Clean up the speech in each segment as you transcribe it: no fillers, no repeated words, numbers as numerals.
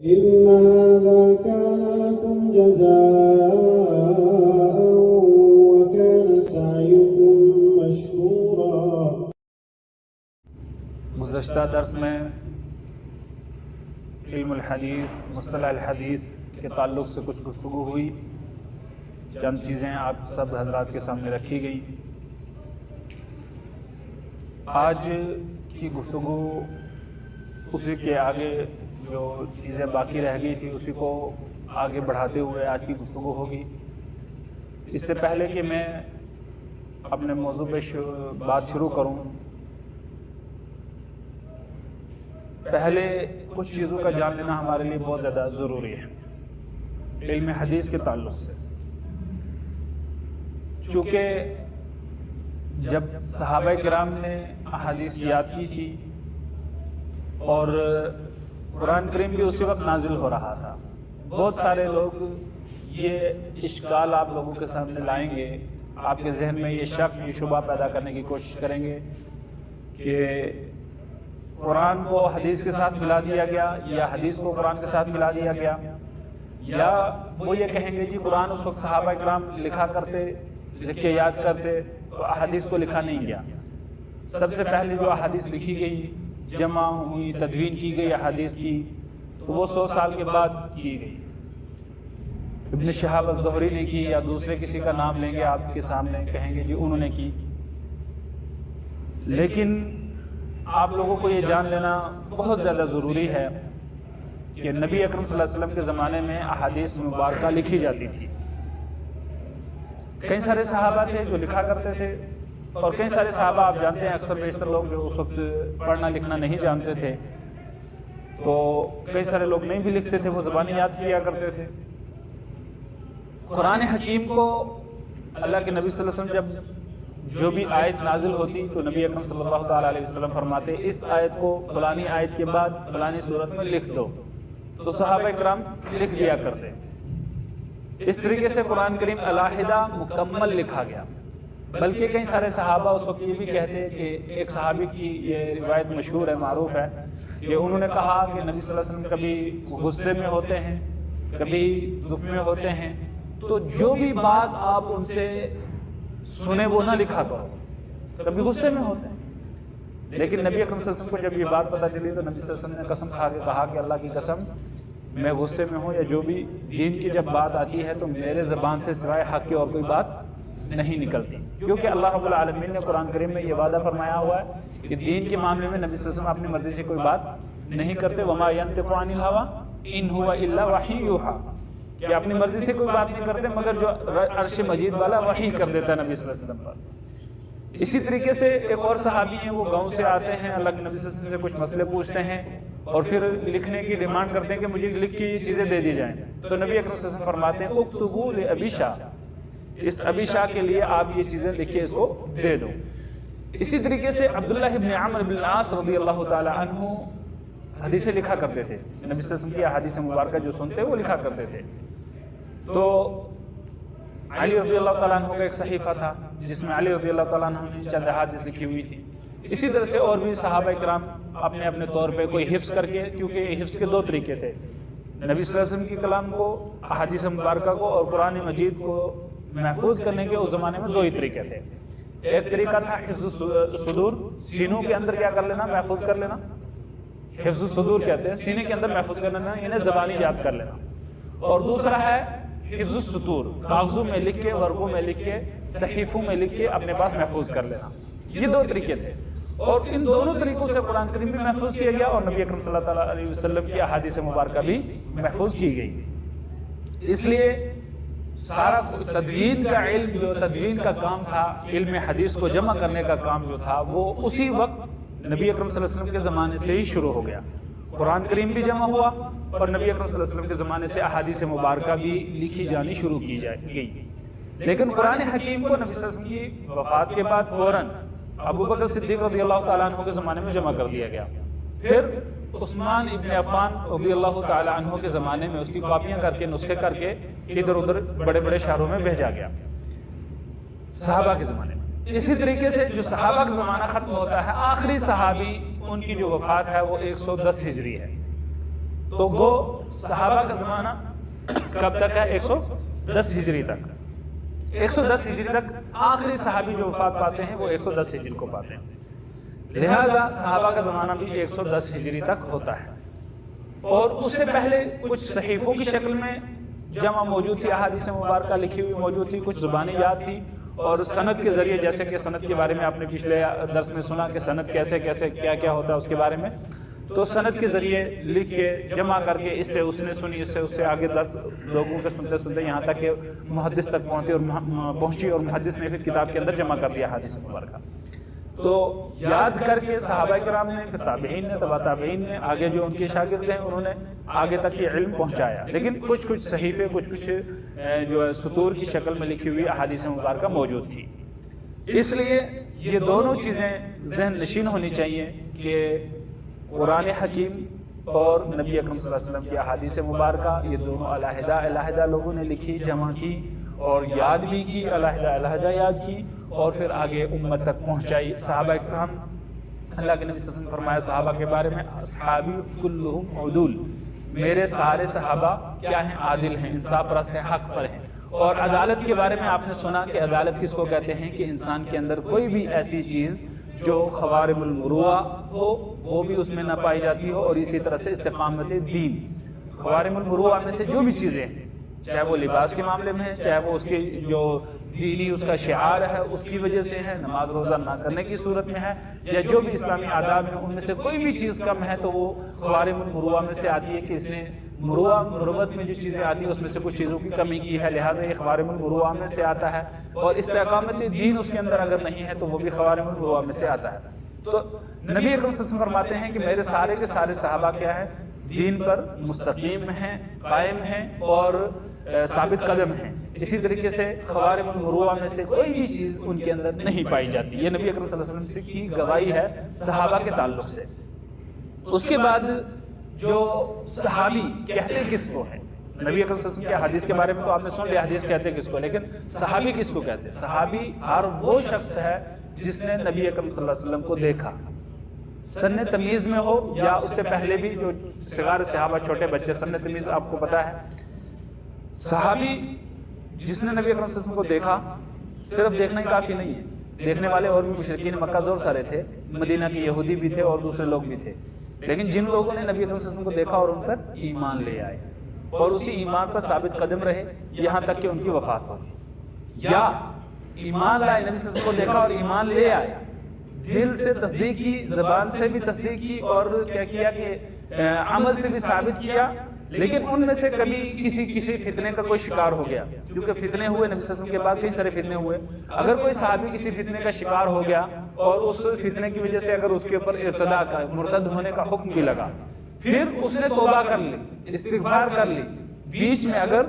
إن هذا كان لكم جزاء وكان سعيكم مشكورا۔ گزشتہ درس میں علم الحدیث مصطلح الحدیث کے تعلق سے کچھ گفتگو ہوئی، چند چیزیں آپ سب حضرات کے سامنے رکھی گئی۔ آج کی گفتگو اسی کے آگے جو چیزیں باقی رہ گئی تھی اسی کو آگے بڑھاتے ہوئے آج کی گفتگو ہوگی۔ اس سے پہلے کہ میں اپنے موضوع پہ بات شروع کروں، پہلے کچھ چیزوں کا جان لینا ہمارے لیے بہت زیادہ ضروری ہے علم حدیث کے تعلق سے۔ چونکہ جب صحابہ کرام نے احادیث یاد کی تھی اور قرآن کریم بھی اسی وقت نازل ہو رہا تھا، بہت سارے لوگ یہ اشکال آپ لوگوں کے سامنے لائیں گے، آپ کے ذہن میں یہ شک یہ شبہ پیدا کرنے کی کوشش کریں گے کہ قرآن کو حدیث کے ساتھ ملا دیا گیا یا حدیث کو قرآن کے ساتھ ملا دیا گیا، یا وہ یہ کہیں گے جی قرآن اس وقت صحابہ کرام لکھا کرتے، لکھ کے یاد کرتے، تو احادیث کو لکھا نہیں گیا۔ سب سے پہلے جو احادیث لکھی گئی، جمع ہوئی، تدوین کی گئی احادیث کی، تو وہ 100 سال کے بعد کی گئی۔ ابن شہاب الزہری نے کی، یا دوسرے کسی کا نام لیں گے آپ کے سامنے، کہیں گے جی انہوں نے کی۔ لیکن آپ لوگوں کو یہ جان لینا بہت زیادہ ضروری ہے کہ نبی اکرم صلی اللہ علیہ وسلم کے زمانے میں احادیث مبارکہ لکھی جاتی تھی۔ کئی سارے صحابہ تھے جو لکھا کرتے تھے، اور کئی سارے صحابہ آپ جانتے ہیں اکثر بیشتر لوگ جو اس وقت پڑھنا لکھنا نہیں جانتے تھے، تو کئی سارے لوگ نہیں بھی لکھتے تھے، وہ زبانی یاد کیا کرتے تھے۔ قرآن حکیم کو اللہ کے نبی صلی اللہ علیہ وسلم جب جو بھی آیت نازل ہوتی تو نبی اکرم صلی اللہ تعالیٰ علیہ وسلم فرماتے اس آیت کو فلانی آیت کے بعد فلانی صورت میں لکھ دو، تو صحابہ کرام لکھ دیا کرتے۔ اس طریقے سے قرآن کریم علیحدہ مکمل لکھا گیا۔ بلکہ کئی سارے صحابہ اس وقت یہ بھی کہتے کہ ایک صحابی کی یہ روایت مشہور ہے، معروف ہے، کہ انہوں نے کہا کہ نبی صلی اللہ علیہ وسلم کبھی غصے میں ہوتے ہیں، کبھی دکھ میں ہوتے ہیں، تو جو بھی بات آپ ان سے سنیں وہ نہ لکھا کرو، کبھی غصے میں ہوتے ہیں۔ لیکن نبی اکرم صلی اللہ علیہ وسلم کو جب یہ بات پتہ چلی تو نبی صلی اللہ علیہ وسلم نے قسم کھا کے کہا کہ اللہ کی قسم میں غصے میں ہوں یا جو بھی دین کی جب بات آتی ہے تو میرے زبان سے سوائے حق کی اور کوئی بات نہیں نکلتی، کیونکہ اللہ رب العالمین نے قرآن کریم میں یہ وعدہ فرمایا ہوا ہے کہ دین کے معاملے میں نبی صلی اللہ علیہ وسلم اپنی مرضی سے کوئی بات نہیں کرتے۔ وما ينطق عن الهوى ان هو الا وحی یوحی، کہ اپنی مرضی سے کوئی بات نہیں کرتے مگر جو عرش مجید والا وحی کر دیتا ہے نبی صلی اللہ علیہ وسلم پر۔ اسی طریقے سے ایک اور صحابی ہیں، وہ گاؤں سے آتے ہیں، اللہ کے نبی صلی اللہ علیہ وسلم سے کچھ مسئلے پوچھتے ہیں اور پھر لکھنے کی ڈیمانڈ کرتے ہیں کہ مجھے لکھ کے یہ چیزیں دے دی جائیں، تو نبی اکرم صلی اللہ علیہ وسلم فرماتے ہیں اکتبوا لابی شاہ، اس ابی شاہ کے لیے آپ یہ چیزیں لکھے اس کو دے دو۔ اسی طریقے سے عبداللہ ابن عمرو بن العاص رضی اللہ تعالی عنہ حدیثیں لکھا کرتے تھے، نبی صلی اللہ علیہ وسلم کی احادیث مبارکہ جو سنتے وہ لکھا کرتے تھے۔ تو علی رضی اللہ تعالیٰ عنہ کا ایک صحیفہ تھا جس میں علی رضی اللہ تعالیٰ عنہ نے چند احادیث لکھی ہوئی تھی۔ اسی طرح سے اور بھی صحابہ کرام اپنے اپنے طور پہ کوئی حفظ کر کے، کیونکہ حفظ کے دو طریقے تھے، نبی صلی اللہ علیہ وسلم کی کلام کو، احادیث مبارکہ کو اور قرآن مجید کو محفوظ کرنے کے اس زمانے میں دو ہی طریقے تھے۔ ایک طریقہ تھا حفظ الصدور، سینوں کے اندر کیا کر لینا، محفوظ کر لینا، حفظ الصدور کہتے ہیں، سینے کے اندر محفوظ کر لینا، یعنی زبانی یاد کر لینا۔ اور دوسرا ہے حفظ السطور، کاغذوں میں لکھ کے، ورقوں میں لکھ کے، صحیفوں میں لکھ کے اپنے پاس محفوظ کر لینا۔ یہ دو طریقے تھے، اور ان دونوں طریقوں سے قرآن کریم بھی محفوظ کیا گیا اور نبی اکرم صلی اللہ علیہ وسلم کی احادیث مبارکہ بھی محفوظ کی گئی۔ اس لیے سارا تدوین کا علم، جو تدوین کا کام تھا، علم حدیث کو جمع کرنے کا کام جو تھا، وہ اسی وقت نبی اکرم صلی اللہ علیہ وسلم کے زمانے سے ہی شروع ہو گیا۔ قرآن کریم بھی جمع ہوا اور نبی اکرم صلی اللہ علیہ وسلم کے زمانے سے احادیث مبارکہ بھی لکھی جانی شروع کی گئی۔ لیکن قرآن حکیم کو نبی صلی اللہ علیہ وسلم کی وفات کے بعد فوراً ابو بکر صدیق رضی اللہ تعالیٰ عنہ کے زمانے میں جمع کر دیا گیا، پھر عثمان ابن عفان رضی اللہ تعالیٰ عنہ کے زمانے میں اس کی کاپیاں کر کے، نسخے کر کے ادھر ادھر بڑے بڑے شہروں میں بھیجا گیا صحابہ کے زمانے میں۔ اسی طریقے سے جو صحابہ کا زمانہ ختم ہوتا ہے، آخری صحابی ان کی جو وفات ہے وہ 110 ہجری ہے، تو وہ صحابہ کا زمانہ کب تک ہے؟ 110 ہجری تک. 110 ہجری تک آخری صحابی جو وفات پاتے ہیں وہ 110 ہجری کو پاتے ہیں. لہذا صحابہ کا زمانہ بھی 110 ہجری تک ہوتا ہے. اور اس سے پہلے کچھ صحیفوں کی شکل میں جمع موجود تھی، احادیث مبارکہ لکھی ہوئی موجود تھی، کچھ زبانی یاد تھی، اور سند کے ذریعے، جیسے کہ سند کے بارے میں آپ نے پچھلے درس میں سنا کہ سند کیسے کیسے کیا کیا ہوتا ہے اس کے بارے میں، تو سند کے ذریعے لکھ کے جمع کر کے اس سے اس نے سنی، اس سے آگے 10 لوگوں کے سنتے سنتے یہاں تک کہ محدث تک پہنچی اور محدث نے پھر کتاب کے اندر جمع کر دیا حدیث مبارکہ. تو یاد کر کے صحابہ کرام نے، پھر تابعین نے، تبع تابعین نے، آگے جو ان کے شاگرد ہیں انہوں نے آگے تک یہ علم پہنچایا. لیکن کچھ صحیفے، کچھ جو ہے سطور کی شکل میں لکھی ہوئی احادیث مبارکہ موجود تھی. اس لیے یہ دونوں چیزیں ذہن نشین ہونی چاہیے کہ قرآن حکیم اور نبی اکرم صلی اللہ علیہ وسلم کی احادیث مبارکہ یہ دونوں علیحدہ لوگوں نے لکھی، جمع کی اور یاد بھی کی، علیحدہ یاد کی اور پھر آگے امت تک پہنچائی. صحابہ کرام، اللہ کے نبی صلی اللہ علیہ وسلم نے فرمایا صحابہ کے بارے میں، اصحابی کلہم عدول، میرے سارے صحابہ کیا ہیں؟ عادل ہیں، انصاف پرست ہیں، حق پر ہیں. اور عدالت کے بارے میں آپ نے سنا کہ عدالت کس کو کہتے ہیں؟ کہ انسان کے اندر کوئی بھی ایسی چیز جو خوارم المروءہ ہو وہ بھی اس میں نہ پائی جاتی ہو، اور اسی طرح سے استقامت دین. خوارم المروءہ میں سے جو بھی چیزیں ہیں، چاہے وہ لباس کے معاملے میں ہے، چاہے وہ اس کے جو دینی اس کا شعار ہے اس کی وجہ سے ہے، نماز روزہ نہ کرنے کی صورت میں ہے، یا جو بھی اسلامی آداب ہیں ان میں سے کوئی بھی چیز کم ہے تو وہ خوارم المروءہ میں سے آتی ہے کہ اس نے مروت میں جو چیزیں آتی ہیں اس میں سے کچھ چیزوں کی کمی کی ہے، لہٰذا یہ خوارم المروءہ میں سے آتا ہے. اور استقامت دین اس کے اندر اگر نہیں ہے تو وہ بھی خوارم المروءہ میں سے آتا ہے. تو نبی اکرم صلی اللہ علیہ وسلم فرماتے ہیں کہ میرے سارے کے سارے صحابہ کیا ہیں؟ دین پر مستقیم ہیں، قائم ہیں اور ثابت قدم ہیں. اسی طریقے سے خوارم المروءہ میں سے کوئی بھی چیز ان کے اندر نہیں پائی جاتی. یہ نبی اکرم صلی اللہ علیہ وسلم کی گواہی ہے صحابہ کے تعلق سے. اس کے بعد جو صحابی کہتے کس کو ہیں؟ نبی اکرم صلی اللہ علیہ وسلم کے حدیث کے بارے میں تو آپ نے سن لیا حدیث کہتے کس کو، لیکن صحابی کس کو کہتے ہیں؟ صحابی ہر وہ شخص ہے جس نے نبی اکرم صلی اللہ علیہ وسلم کو دیکھا، سن تمیز میں ہو یا اس سے پہلے بھی. جو صغار صحابہ، چھوٹے بچے، سن تمیز آپ کو پتا ہے. صحابی جس نے نبی اکرم صلی اللہ علیہ وسلم کو دیکھا، صرف دیکھنا ہی کافی نہیں ہے، دیکھنے والے اور بھی مشرکین مکہ زور سارے تھے، مدینہ کے یہودی بھی تھے اور دوسرے لوگ بھی تھے. لیکن جن لوگوں نے نبی اکرم صلی اللہ علیہ وسلم کو دیکھا اور ان پر ایمان لے آئے اور اسی ایمان پر ثابت قدم رہے یہاں تک کہ ان کی وفات ہو، یا ایمان لائے، نبی صلی اللہ علیہ وسلم کو دیکھا اور ایمان لے آئے، دل سے تصدیق کی، زبان سے بھی تصدیق کی اور کیا کیا کہ عمل سے بھی ثابت کیا. لیکن ان میں سے کبھی کسی فتنے کا کوئی شکار ہو گیا، کیونکہ فتنے ہوئے نبی صلی اللہ علیہ وسلم کے بعد کئی سارے فتنے ہوئے. اگر کوئی صحابی کسی فتنے کا شکار ہو گیا اور اس فتنے کی وجہ سے اگر اس کے اوپر ارتداء کا، مرتد ہونے کا حکم بھی لگا، پھر اس نے توبہ کر لی، استغفار کر لی، بیچ میں اگر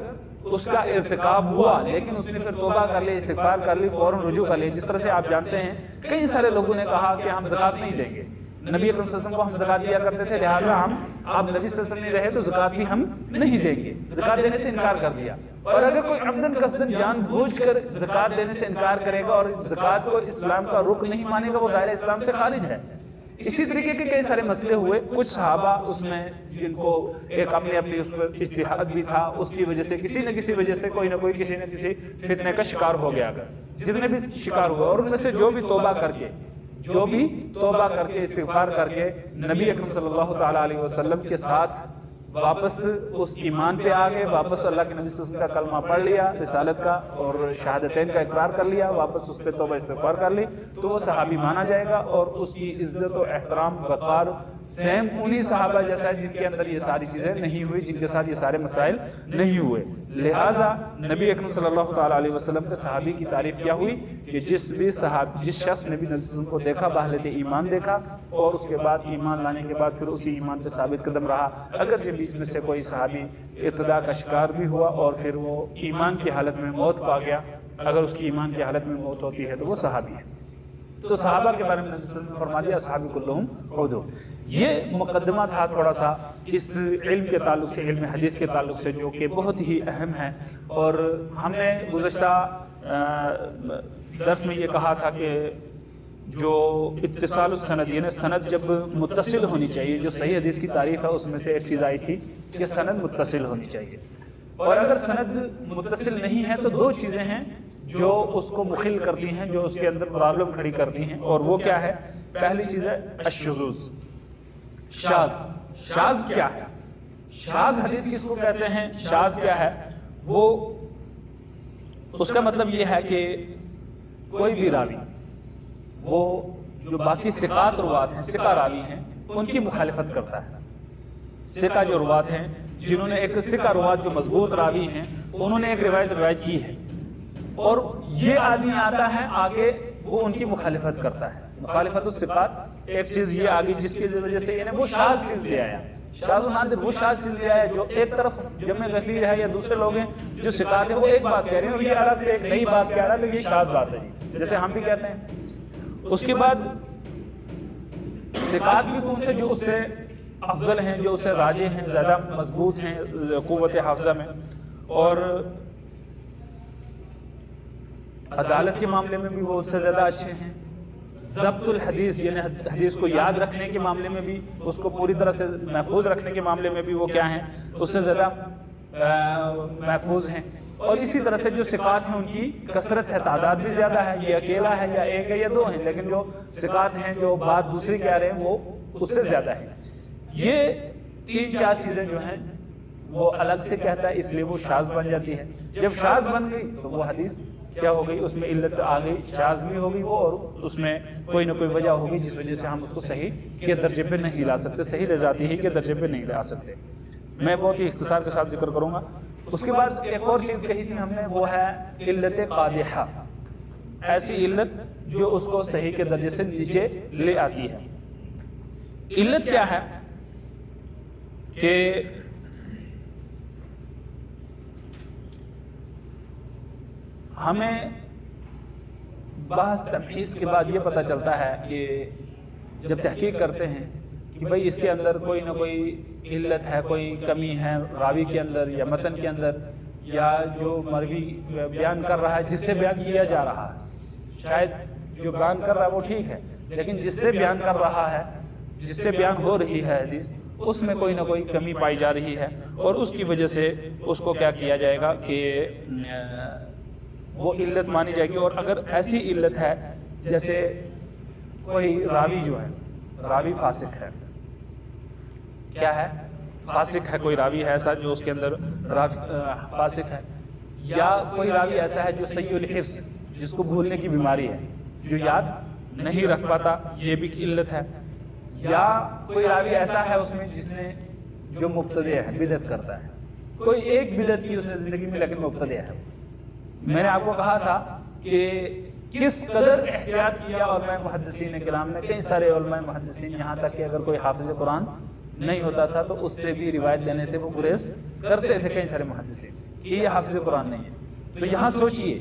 اس کا ارتکاب ہوا لیکن اس نے پھر توبہ کر لی، استغفار کر لی، فوراً رجوع کر لی. جس طرح سے آپ جانتے ہیں کئی سارے لوگوں نے کہا کہ ہم زکوٰۃ نہیں دیں گے، نبی اکرم صلی اللہ علیہ وسلم کو ہم زکوٰۃ دیا کرتے تھے، لہٰذا آپ نبی صلی اللہ علیہ وسلم نہیں رہے تو زکوٰۃ بھی ہم نہیں دیں گے، زکوٰۃ دینے سے انکار کر دیا. اور اگر کوئی عمدن قصدن جان بوجھ کر زکوٰۃ دینے سے انکار کرے گا اور زکوٰۃ کو اسلام کا رکن نہیں مانے گا، وہ دائرہ اسلام سے خارج ہے. اسی طریقے کے کئی سارے مسئلے ہوئے. کچھ صحابہ اس میں جن کو ایک اپنی اس پر اجتہاد بھی تھا، اس کی وجہ سے کسی نہ کسی وجہ سے کوئی نہ کوئی کسی نہ کسی فتنے کا شکار ہو گیا، جتنے بھی شکار ہوئے، اور ان میں سے جو بھی توبہ کر کے استغفار کر کے نبی اکرم صلی اللہ تعالیٰ علیہ وسلم کے ساتھ واپس اس ایمان پہ آ گئے، واپس اللہ کے نبی صلی اللہ علیہ وسلم کا کلمہ پڑھ لیا، رسالت کا اور شہادتین کا اقرار کر لیا، واپس اس پہ توبہ استغفار کر لی، تو وہ صحابی مانا جائے گا. اور اس کی عزت و احترام، وقار سیم انہی صحابہ جیسا ہے جن کے اندر یہ ساری چیزیں نہیں ہوئی، جن کے ساتھ یہ سارے مسائل نہیں ہوئے. لہٰذا نبی اکرم صلی اللہ تعالیٰ علیہ وسلم کے صحابی کی تعریف کیا ہوئی کہ جس شخص نے بھی نبی صلی اللہ علیہ وسلم کو دیکھا، بحالت ایمان دیکھا، اور اس کے بعد ایمان لانے کے بعد پھر اسی ایمان پہ ثابت قدم رہا، اگرچہ بیچ میں سے کوئی صحابی ارتداء کا شکار بھی ہوا اور پھر وہ ایمان کی حالت میں موت پا گیا، اگر اس کی ایمان کی حالت میں موت ہوتی ہے تو وہ صحابی ہے. تو صحابہ کے بارے میں نبی صلی اللہ علیہ وسلم نے فرما دیا اصحابی کلہم عدول. یہ مقدمہ تھا تھوڑا سا اس علم کے تعلق سے، علم حدیث کے تعلق سے، جو کہ بہت ہی اہم ہے. اور ہم نے گزشتہ درس میں یہ کہا تھا کہ جو اتصال السند یعنی سند جب متصل ہونی چاہیے، جو صحیح حدیث کی تعریف ہے اس میں سے ایک چیز آئی تھی کہ سند متصل ہونی چاہیے، اور اگر سند متصل نہیں ہے تو دو چیزیں ہیں جو اس کو مخل کرتی ہیں، جو اس کے اندر پرابلم کھڑی کرتی ہیں، اور وہ کیا ہے؟ پہلی چیز ہے الشذوذ، شاذ۔ شاذ کیا ہے؟ شاذ حدیث کس کو کہتے ہیں؟ شاذ کیا ہے؟ وہ اس کا مطلب یہ ہے کہ کوئی بھی راوی، وہ جو باقی ثقات روات ہیں، ثقہ راوی ہیں، ان کی مخالفت کرتا ہے۔ ثقہ جو روات ہیں، جنہوں نے ایک ثقہ روات جو مضبوط راوی ہیں، انہوں نے ایک روایت کی ہے، اور یہ آدمی آتا ہے آگے، وہ ان کی مخالفت کرتا ہے۔ مخالفت الثقات ایک چیز یہ آگئی جس کی وجہ سے وہ شاذ چیز لے آیا، شاذ و نادر وہ شاذ چیز لے آیا جو ایک طرف جمع غفیر ہے یا دوسرے لوگ ہیں جو ثقات ہیں وہ ایک بات کہہ رہے ہیں اور یہ الگ سے ایک نئی بات کہہ رہا ہے، تو یہ شاذ بات ہے جی، جیسے ہم بھی کہتے ہیں۔ اس کے بعد ثقات بھی کون سے؟ جو اس سے افضل ہیں، جو اس سے راجح ہیں، زیادہ مضبوط ہیں قوت حافظہ میں، اور عدالت کے معاملے میں بھی وہ اس سے زیادہ اچھے ہیں، ضبط الحدیث یعنی حدیث کو یاد رکھنے کے معاملے میں بھی، اس کو پوری طرح سے محفوظ رکھنے کے معاملے میں بھی وہ کیا ہیں؟ اس سے زیادہ محفوظ ہیں۔ اور اسی طرح سے جو ثقات ہیں ان کی کثرت ہے، تعداد بھی زیادہ ہے، یہ اکیلا ہے یا ایک ہے یا دو ہیں، لیکن جو ثقات ہیں جو بات دوسری کہہ رہے ہیں وہ اس سے زیادہ ہے۔ یہ تین چار چیزیں جو ہیں وہ الگ سے کہتا ہے، اس لیے وہ شاذ بن جاتی ہے۔ جب شاذ بن گئی تو وہ حدیث کیا ہو گئی؟ اس میں علت آ گئی، شاذ بھی ہو گئی وہ، اور اس میں کوئی نہ کوئی وجہ ہوگی جس وجہ سے ہم اس کو صحیح کے درجے پہ نہیں لا سکتے، صحیح لذاتی ہی کے درجے پہ نہیں لا سکتے۔ میں بہت ہی اختصار کے ساتھ ذکر کروں گا۔ اس کے بعد ایک اور چیز کہی تھی ہم نے، وہ ہے علت قادحہ، ایسی علت جو اس کو صحیح کے درجے سے نیچے لے آتی ہے۔ علت کیا ہے کہ ہمیں بحث تمحیص کے بعد یہ پتہ چلتا ہے کہ جب تحقیق کرتے ہیں کہ بھئی اس کے اندر کوئی نہ کوئی علت ہے، کوئی کمی ہے راوی کے اندر یا متن کے اندر، یا جو مروی بیان کر رہا ہے، جس سے بیان کیا جا رہا ہے، شاید جو بیان کر رہا ہے وہ ٹھیک ہے، لیکن جس سے بیان کر رہا ہے، جس سے بیان ہو رہی ہے حدیث، اس میں کوئی نہ کوئی کمی پائی جا رہی ہے، اور اس کی وجہ سے اس کو کیا کیا جائے گا کہ وہ علت مانی جائے گی۔ اور اگر ایسی علت ہے جیسے کوئی راوی جو ہے، راوی فاسق ہے، کیا ہے؟ فاسق ہے، کوئی راوی ہے ایسا جو اس کے اندر فاسق ہے، یا کوئی راوی ایسا ہے جو سیء الحفظ، جس کو بھولنے کی بیماری ہے، جو یاد نہیں رکھ پاتا، یہ بھی علت ہے، یا کوئی راوی ایسا ہے اس میں جس نے جو مبتدع ہے، بدعت کرتا ہے، کوئی ایک بدعت کی اس نے زندگی میں لیکن مبتدع ہے۔ میں نے آپ کو کہا تھا کہ کس قدر احتیاط کیا علماء محدثین کرام نے، کئی سارے علماء محدثین، یہاں تک کہ اگر کوئی حافظ قرآن نہیں ہوتا تھا تو اس سے بھی روایت لینے سے وہ گریز کرتے تھے، کئی سارے محدثین، کہ یہ حافظ قرآن نہیں ہے۔ تو یہاں سوچئے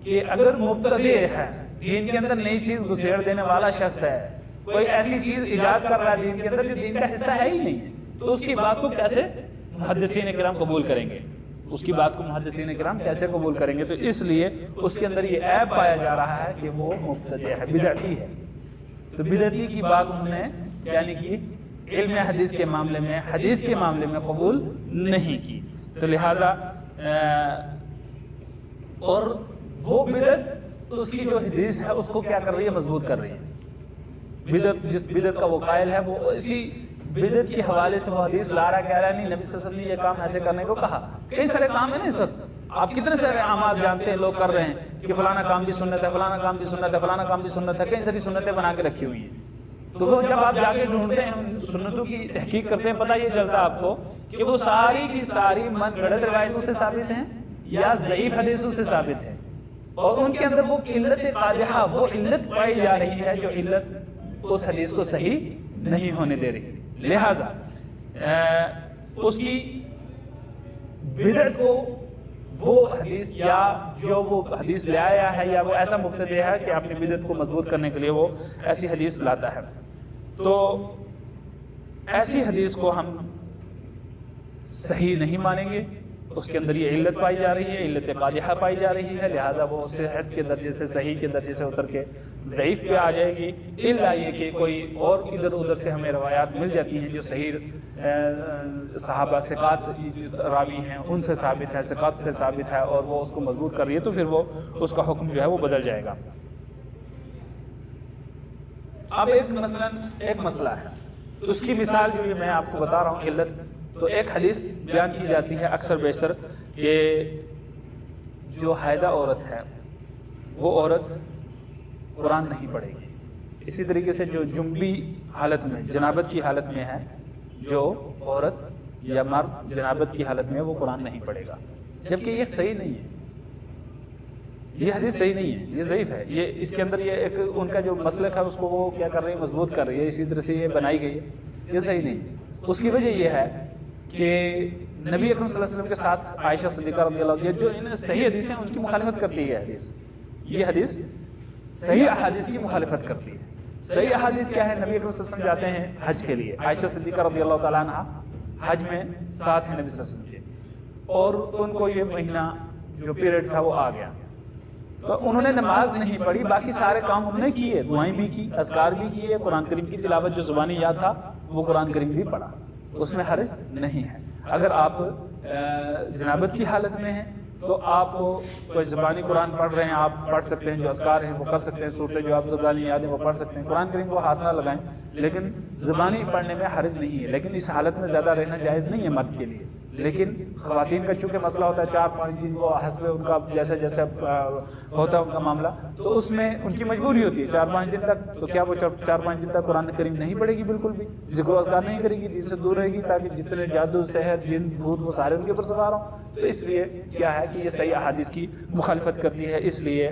کہ اگر مبتدع ہے، دین کے اندر نئی چیز گھسیڑ دینے والا شخص ہے، کوئی ایسی چیز ایجاد کر رہا ہے دین کے اندر جو دین کا حصہ ہے ہی نہیں، تو اس کی بات کو کیسے محدثین کرام قبول کریں گے؟ اس کی بات کو محدثین کرام کیسے قبول کریں گے؟ تو اس لیے اس کے اندر یہ عیب پایا جا رہا ہے کہ وہ مبتدع ہے، بدعتی ہے۔ تو بدعتی کی بات انہوں نے یعنی کہ علم حدیث کے معاملے میں، حدیث کے معاملے میں قبول نہیں کی۔ تو لہٰذا اور وہ بدعت اس کی جو حدیث ہے اس کو کیا کر رہی ہے؟ مضبوط کر رہی ہے۔ بدعت، جس بدعت کا وہ قائل ہے، وہ اسی بدعت کے حوالے سے وہ حدیث لا رہا، کہہ رہا ہے نہیں نبی صلی اللہ علیہ وسلم نے یہ کام ایسے کرنے کو کہا۔ کئی سارے کام ہیں نا اس وقت، آپ کتنے سارے اعمال جانتے ہیں لوگ کر رہے ہیں کہ فلانا کام بھی سنت ہے، فلانا کام بھی سنت ہے، فلانا کام بھی سنت ہے، کئی ساری سنتیں بنا کے رکھی ہوئی ہیں۔ تو وہ جب آپ جا کے ڈھونڈتے ہیں، سنتوں کی تحقیق کرتے ہیں، پتہ یہ چلتا ہے آپ کو کہ وہ ساری کی ساری من گھڑت روایتوں سے ثابت ہیں یا ضعیف حدیثوں سے ثابت ہے، اور ان کے اندر وہ علت قادحہ، وہ علت پائی جا رہی ہے جو علت اس حدیث کو صحیح نہیں ہونے دے رہی۔ لہٰذا اس کی بدعت کو وہ حدیث یا جو وہ حدیث لے آیا ہے یا وہ ایسا مبتدع ہے کہ اپنی بدعت کو مضبوط کرنے کے لیے وہ ایسی حدیث لاتا ہے، تو ایسی حدیث کو ہم صحیح نہیں مانیں گے، اس کے اندر یہ علت پائی جا رہی ہے، علت قادحہ پائی جا رہی ہے، لہذا وہ صحت کے درجے سے صحیح کے درجے سے اتر کے ضعیف پہ آ جائے گی، الا یہ کہ کوئی اور ادھر ادھر سے ہمیں روایات مل جاتی ہیں جو صحیح صحابہ ثقات راوی ہیں ان سے ثابت ہے، ثقات سے ثابت ہے، اور وہ اس کو مضبوط کر رہی ہے، تو پھر وہ اس کا حکم جو ہے وہ بدل جائے گا۔ اب ایک مسئلہ ہے، اس کی مثال جو یہ میں آپ کو بتا رہا ہوں علت، تو ایک حدیث بیان کی جاتی ہے اکثر بیشتر کہ جو حائضہ عورت ہے وہ عورت قرآن نہیں پڑھے گی، اسی طریقے سے جو جنبی حالت میں جنابت کی حالت میں ہے جو عورت یا مرد جنابت کی حالت میں وہ قرآن نہیں پڑھے گا، جبکہ یہ صحیح نہیں ہے، یہ حدیث صحیح نہیں ہے، یہ ضعیف ہے، یہ اس کے اندر یہ ایک ان کا جو مسلک ہے اس کو وہ کیا کر رہے ہیں، مضبوط کر رہی ہے، اسی طرح سے یہ بنائی گئی ہے، یہ صحیح نہیں ہے۔ اس کی وجہ یہ ہے کہ نبی اکرم صلی اللہ علیہ وسلم کے ساتھ عائشہ صدیقہ رضی اللہ عنہا جو ان صحیح حدیثیں ان کی مخالفت کرتی ہے، یہ حدیث صحیح احادیث کی مخالفت کرتی ہے۔ صحیح احادیث کیا ہے؟ نبی اکرم صلی اللہ علیہ وسلم جاتے ہیں حج کے لیے، عائشہ صدیقہ رضی اللہ تعالیٰ عنہ حج میں ساتھ ہیں نبی صلی اللہ علیہ وسلم کے، اور ان کو یہ مہینہ جو پیریڈ تھا وہ آ گیا، تو انہوں نے نماز نہیں پڑھی، باقی سارے کام انہوں نے کیے، دعائیں بھی کی، اذکار بھی کیے، قرآن کریم کی تلاوت جو زبانی یاد تھا وہ قرآن کریم بھی پڑھا، اس میں حرج نہیں ہے۔ اگر آپ جنابت کی حالت میں ہیں تو آپ کوئی زبانی قرآن پڑھ رہے ہیں، آپ پڑھ سکتے ہیں، جو اذکار ہیں وہ کر سکتے ہیں، صورتیں جو آپ زبانی یاد ہیں وہ پڑھ سکتے ہیں، قرآن کریم کو ہاتھ نہ لگائیں، لیکن زبانی پڑھنے میں حرج نہیں ہے، لیکن اس حالت میں زیادہ رہنا جائز نہیں ہے مرد کے لیے۔ لیکن خواتین کا چونکہ مسئلہ ہوتا ہے 4-5 دن وہ حسب ان کا جیسے جیسے ہوتا ہے ان کا معاملہ، تو اس میں ان کی مجبوری ہوتی ہے 4-5 دن تک، تو کیا وہ 4-5 دن تک قرآن کریم نہیں پڑھے گی؟ بالکل بھی ذکر و اذکار نہیں کرے گی، دین سے دور رہے گی، تاکہ جتنے جادو سحر جن بھوت وہ سارے ان کے اوپر سوار ہوں۔ تو اس لیے کیا ہے کہ یہ صحیح احادیث کی مخالفت کرتی ہے، اس لیے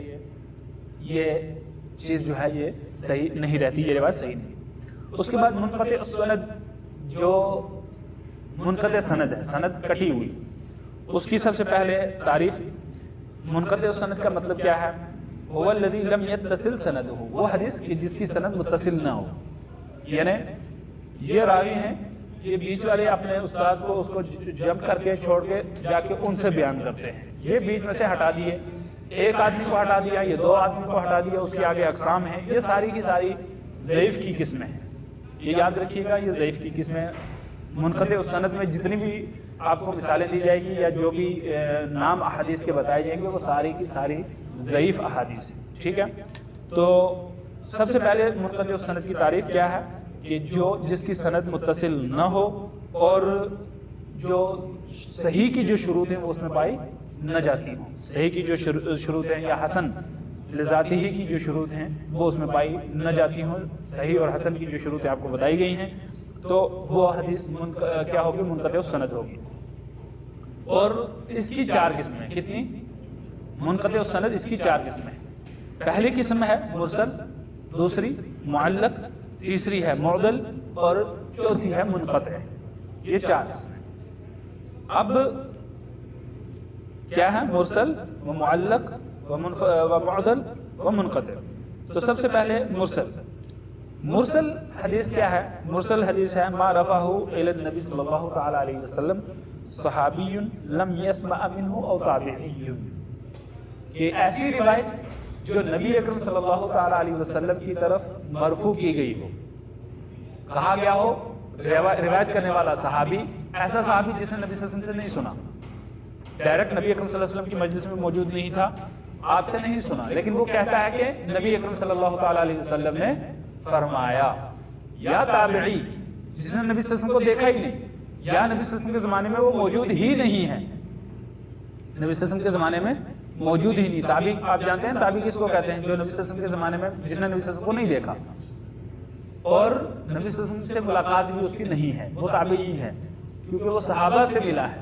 یہ چیز جو ہے یہ صحیح نہیں رہتی، یہ روایت صحیح نہیں۔ اس کے بعد منقطع السند، جو منقطع سند ہے، سند کٹی ہوئی، اس کی سب سے پہلے تعریف، منقطع السند کا مطلب کیا ہے؟ هو الذي لم يتصل سندہ، وہ حدیث جس کی سند متصل نہ ہو، یعنی یہ راوی ہیں، یہ بیچ والے اپنے استاد کو اس کو جمپ کر کے چھوڑ کے جا کے ان سے بیان کرتے ہیں، یہ بیچ میں سے ہٹا دیے، ایک آدمی کو ہٹا دیا، یہ 2 آدمی کو ہٹا دیا، اس کے آگے اقسام ہیں، یہ ساری کی ساری ضعیف کی قسمیں ہیں، یہ یاد رکھیے گا، یہ ضعیف کی قسمیں۔ منقطع السند میں جتنی بھی آپ کو مثالیں دی جائے گی یا جو بھی نام احادیث کے بتائے جائیں گے وہ ساری کی ساری ضعیف احادیث ہیں، ٹھیک ہے؟ تو سب سے پہلے منقطع السند کی تعریف کیا ہے کہ جس کی سند متصل نہ ہو اور جو صحیح کی جو شروط ہیں وہ اس میں پائی نہ جاتی ہوں، صحیح کی جو شروط ہیں یا حسن لذاتی ہی کی جو شروط ہیں وہ اس میں پائی نہ جاتی ہوں، صحیح اور حسن کی جو شروطیں آپ کو بتائی گئی ہیں، تو وہ حدیث کیا ہوگی؟ منقطع السند ہوگی۔ اور اس کی 4 قسمیں، کتنی؟ منقطع السند اس کی 4 قسمیں، پہلی قسم ہے مرسل، دوسری معلق، تیسری ہے معضل اور چوتھی ہے منقطع، یہ 4 قسمیں۔ اب کیا ہے؟ مرسل و معلق و معضل و منقطع۔ تو سب سے پہلے مرسل حدیث کیا ہے؟ مرسل حدیث ہے ما رفعہ الی النبی صلی اللہ تعالی علیہ وسلم صحابی لم یسمع منہ او تابعی، کہ ایسی روایت جو نبی اکرم صلی اللہ تعالی علیہ وسلم کی طرف مرفوع کی گئی ہو، کہا گیا ہو، روایت کرنے والا صحابی ایسا صحابی جس نے نبی صلی اللہ علیہ وسلم سے نہیں سنا، ڈائریکٹ نبی اکرم صلی اللہ علیہ وسلم کی مجلس میں موجود نہیں تھا، آپ سے نہیں سنا، لیکن وہ کہتا ہے کہ نبی اکرم صلی اللہ تعالی علیہ وسلم نے فرمایا، یا تابعی جس نے نبی صلی اللہ علیہ وسلم کو دیکھا ہی نہیں، یا نبی صلی اللہ علیہ وسلم کے زمانے میں وہ موجود ہی نہیں ہے، نبی صلی اللہ علیہ وسلم کے زمانے میں موجود ہی نہیں۔ تابعی آپ جانتے ہیں تابعی کس کو کہتے ہیں؟ جو نبی صلی اللہ علیہ وسلم کے زمانے میں جس نے نبی صلی اللہ علیہ وسلم کو نہیں دیکھا اور نبی صلی اللہ علیہ وسلم سے ملاقات بھی اس کی نہیں ہے، وہ تابعی ہے، کیونکہ وہ صحابہ سے ملا ہے،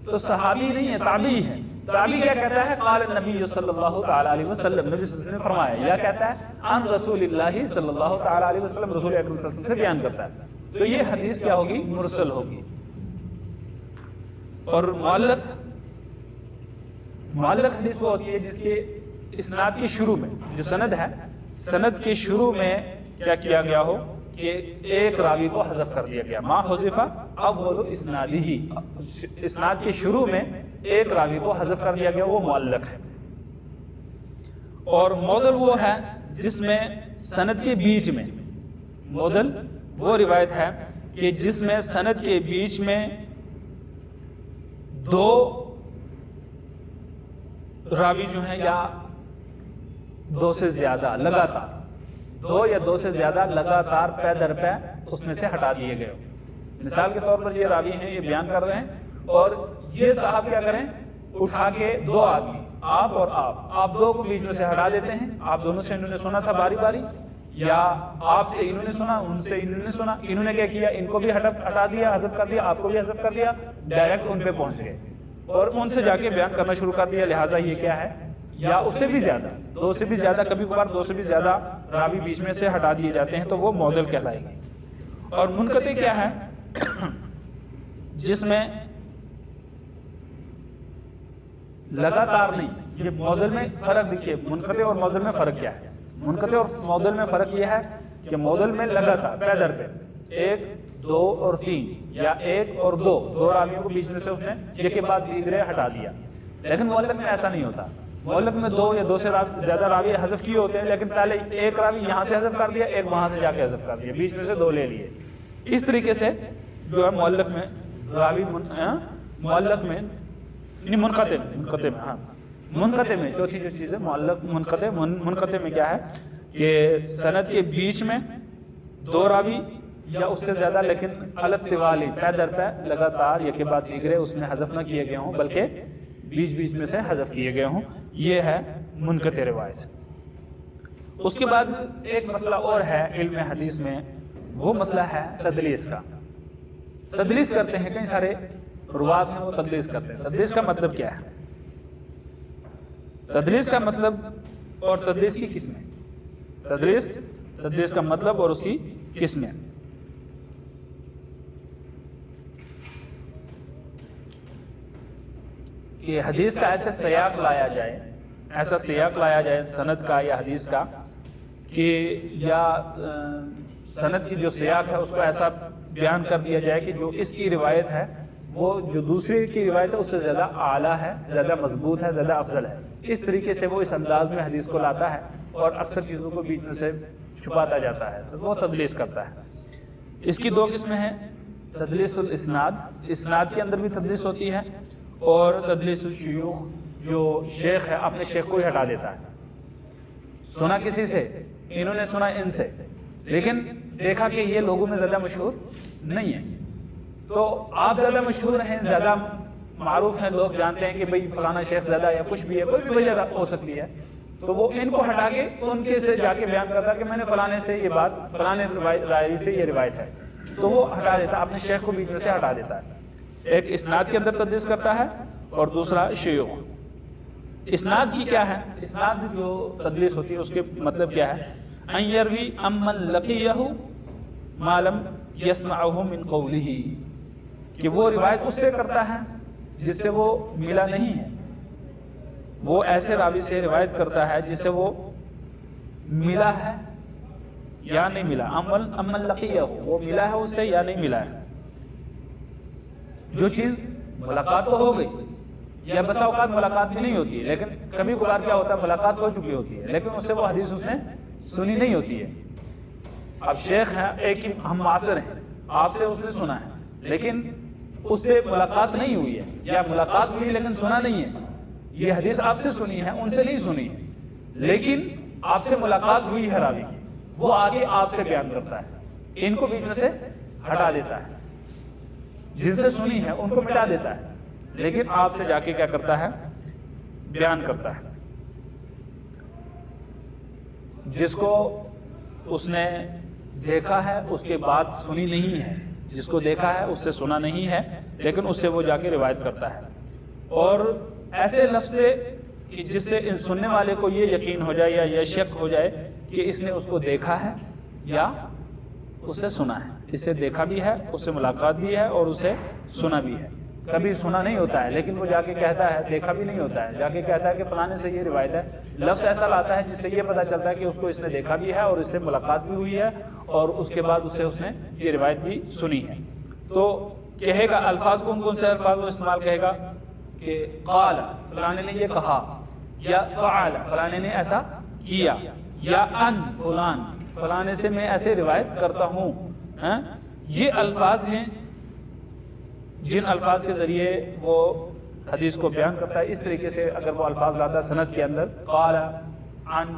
تو صحابی نہیں ہے، تابعی ہے۔ تابعی کیا کہتا ہے؟ قال النبی صلی اللہ تعالی علیہ وسلم، نبی صلی اللہ علیہ وسلم نے فرمایا، یا کہتا ہے عن رسول اللہ صلی اللہ تعالی علیہ وسلم، رسول اکرم صلی اللہ علیہ وسلم سے بیان کرتا ہے، تو یہ حدیث کیا ہوگی؟ مرسل ہوگی۔ اور معلق حدیث وہ ہوتی ہے جس کے اسناد کے شروع میں، جو سند ہے، سند کے شروع میں کیا کیا گیا ہو کہ ایک راوی کو حذف کر دیا گیا. ما حذف اول اسنادہ، اسناد کے شروع میں ایک راوی کو حذف کر دیا گیا، وہ معلق ہے. اور معضل وہ ہے جس میں سند کے بیچ میں، معضل وہ روایت ہے کہ جس میں سند کے بیچ میں دو راوی جو ہیں یا دو سے زیادہ لگاتار، دو یا دو سے زیادہ لگاتار پے در پے اس میں سے ہٹا دیے گئے. مثال کے طور پر یہ راوی ہیں، یہ بیان کر رہے ہیں، اور یہ صاحب کیا کریں، اٹھا کے دو آدمی، آپ اور آپ دو کو بیچ میں سے ہٹا دیتے ہیں. آپ دونوں سے انہوں نے سنا تھا باری باری، یا آپ سے انہوں نے سنا، ان سے انہوں نے سنا، انہوں نے کیا کیا، ان کو بھی ہٹا دیا، حذف کر دیا، آپ کو بھی حذف کر دیا، ڈائریکٹ ان پہ پہنچ گئے اور ان سے جا کے بیان کرنا شروع کر دیا. لہٰذا یہ کیا ہے، یا اس سے بھی زیادہ، دو سے بھی زیادہ، کبھی کبھار دو سے بھی زیادہ راوی بیچ میں سے ہٹا دیے جاتے ہیں، تو وہ معضل کہلائے گی. اور منقطع کیا ہے، جس میں لگاتار نہیں. یہ معضل میں فرق دیکھیے، منقطع اور معضل میں فرق کیا ہے. منقطع اور معضل میں فرق یہ ہے کہ معضل میں لگاتار پے در پے ایک، دو اور تین، یا ایک اور دو راویوں کو بیچ میں سے اس نے ایک کے بعد دیگرے ہٹا دیا. لیکن معلق میں ایسا نہیں ہوتا. معلق میں دو یا دو سے زیادہ راوی حذف کیے ہوتے ہیں، لیکن پہلے ایک راوی یہاں سے حذف کر دیا، ایک وہاں سے جا کے حذف کر دیا، بیچ میں سے دو لے لیے. اس طریقے سے جو ہے معلق میں راوی، معلق میں منقطع میں چوتھی جو چیز ہے معلق منقطع میں کیا ہے کہ سند کے بیچ میں دو راوی یا اس سے زیادہ، لیکن الگ توالی پے در پے لگاتار یک کے بعد دیگرے اس میں حذف نہ کیے گئے ہوں، بلکہ بیچ میں سے حذف کیے گئے ہوں. یہ ہے منقطع روایت. اس کے بعد ایک مسئلہ اور ہے علم حدیث میں، وہ مسئلہ ہے تدلیس کا. تدلیس کرتے ہیں، کئی سارے روات ہیں وہ تدلیس کرتے ہیں. تدلیس کا مطلب کیا ہے؟ تدلیس کا مطلب اور تدلیس کی قسمیں. تدلیس کا مطلب اور اس کی قسمیں. کہ حدیث کا ایسا سیاق لایا جائے سند کا یا حدیث کا، کہ یا سند کی جو سیاق ہے اس کو ایسا بیان کر دیا جائے کہ جو اس کی روایت ہے وہ جو دوسرے کی روایت ہے اس سے زیادہ اعلیٰ ہے، زیادہ مضبوط ہے، زیادہ افضل ہے. اس طریقے سے وہ اس انداز میں حدیث کو لاتا ہے اور اکثر چیزوں کو بیچ میں سے چھپاتا جاتا ہے، تو وہ تدلیس کرتا ہے. اس کی دو قسمیں ہیں، تدلیس الاسناد، اسناد کے اندر بھی تدلیس ہوتی ہے، اور تدلیس الشیوخ، جو شیخ ہے اپنے شیخ کو ہی ہٹا دیتا ہے. سنا کسی سے، انہوں نے سنا ان سے، لیکن دیکھا کہ یہ لوگوں میں زیادہ مشہور نہیں ہے، تو آپ زیادہ مشہور ہیں، زیادہ معروف ہیں، لوگ جانتے ہیں کہ بھئی فلانا شیخ زیادہ یا کچھ بھی ہے، کوئی بھی وجہ ہو سکتی ہے، تو وہ ان کو ہٹا کے ان کے سے جا کے بیان کرتا کہ میں نے فلانے سے یہ بات، فلانے راوی سے یہ روایت ہے، تو وہ ہٹا دیتا، اپنے شیخ کو بیچ میں سے ہٹا دیتا ہے. ایک اسناد کے اندر تدلیس کرتا ہے اور دوسرا شیوخ. اسناد کی کیا ہے؟ اسناد جو تدلیس ہوتی ہے اس کے مطلب کیا ہے؟ ان یروی امن لقیہ ما لم یسمعہ من قولہ، کہ وہ روایت اس سے کرتا ہے جس سے وہ ملا نہیں ہے. وہ ایسے راوی سے روایت کرتا ہے جس سے وہ ملا ہے یا نہیں ملا. امن لقیہ، وہ ملا ہے اس سے یا نہیں ملا ہے. جو چیز ملاقات تو ہو گئی، یا بسا اوقات ملاقات بھی نہیں ہوتی ہے، لیکن کبھی کبھار کیا ہوتا ہے ملاقات ہو چکی ہوتی ہے، لیکن اس سے وہ حدیث اس نے سنی نہیں ہوتی ہے. اب شیخ ہیں، ایک ہی ہم معاصر ہیں، آپ سے اس نے سنا ہے، لیکن اس سے ملاقات نہیں ہوئی ہے، یا ملاقات ہوئی لیکن سنا نہیں ہے. یہ حدیث آپ سے سنی ہے، ان سے نہیں سنی ہے، لیکن آپ سے ملاقات ہوئی ہے راوی کی، وہ آگے آپ سے بیان کرتا ہے. ان کو بیچ میں سے ہٹا دیتا ہے، جن سے سنی ہے ان کو مٹا دیتا ہے، لیکن آپ سے جا کے کیا کرتا ہے؟ بیان کرتا ہے. جس کو اس نے دیکھا ہے اس کے بعد سنی نہیں ہے، جس کو دیکھا ہے اس سے سنا نہیں ہے، لیکن اس سے وہ جا کے روایت کرتا ہے. اور ایسے لفظ سے کہ جس سے ان سننے والے کو یہ یقین ہو جائے یا یہ شک ہو جائے کہ اس نے اس کو دیکھا ہے یا اسے سنا ہے. اس سے دیکھا بھی ہے، اس سے ملاقات بھی ہے اور اسے سنا بھی ہے. کبھی سنا نہیں ہوتا ہے، لیکن وہ جا کے کہتا ہے، دیکھا بھی نہیں ہوتا ہے، جا کے کہتا ہے کہ فلانے سے یہ روایت ہے، لفظ ایسا لاتا ہے جس سے یہ پتہ چلتا ہے کہ اس کو اس نے دیکھا بھی ہے اور اس سے ملاقات بھی ہوئی ہے اور اس کے بعد اس نے یہ روایت بھی سنی ہے۔ تو کہے گا الفاظ کون سے الفاظ وہ استعمال کہے گا کہ قال فلانے نے یہ کہا، یا فعل فلانے نے ایسا کیا، یا ان فلان فلانے سے میں ایسے روایت کرتا ہوں۔ یہ الفاظ ہیں جن الفاظ کے ذریعے وہ حدیث کو بیان کرتا ہے۔ اس طریقے سے اگر وہ الفاظ لاتا ہے سند کے اندر قال عن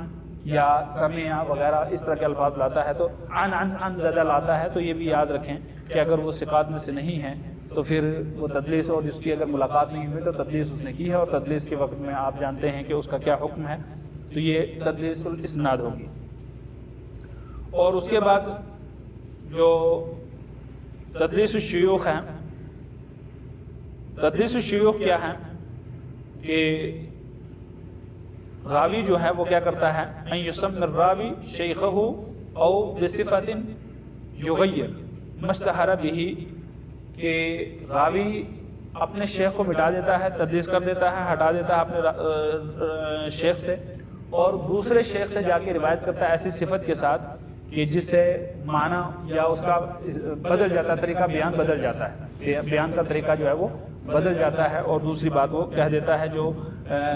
یا سمع وغیرہ اس طرح کے الفاظ لاتا ہے تو عن زدہ لاتا ہے، تو یہ بھی یاد رکھیں کہ اگر وہ ثقات میں سے نہیں ہیں تو پھر وہ تدلیس، اور جس کی اگر ملاقات نہیں ہوئی تو تدلیس اس نے کی ہے، اور تدلیس کے وقت میں آپ جانتے ہیں کہ اس کا کیا حکم ہے، تو یہ تدلیس الاسناد ہوگی۔ اور اس کے بعد جو تدلیس الشیوخ ہے، تدلیس الشیوخ کیا ہے کہ راوی جو ہے وہ کیا کرتا ہے، ان یسمی الراوی شیخہ او بصفت یغیر ما اشتہر بہ، کہ راوی اپنے شیخ کو مٹا دیتا ہے، تدلیس کر دیتا ہے، ہٹا دیتا ہے اپنے شیخ سے، اور دوسرے شیخ سے جا کے روایت کرتا ہے ایسی صفت کے ساتھ کہ جس سے معنی یا اس کا بدل جاتا ہے، طریقہ بیان بدل جاتا ہے، بیان کا طریقہ جو ہے وہ بدل جاتا ہے، اور دوسری بات وہ کہہ دیتا ہے جو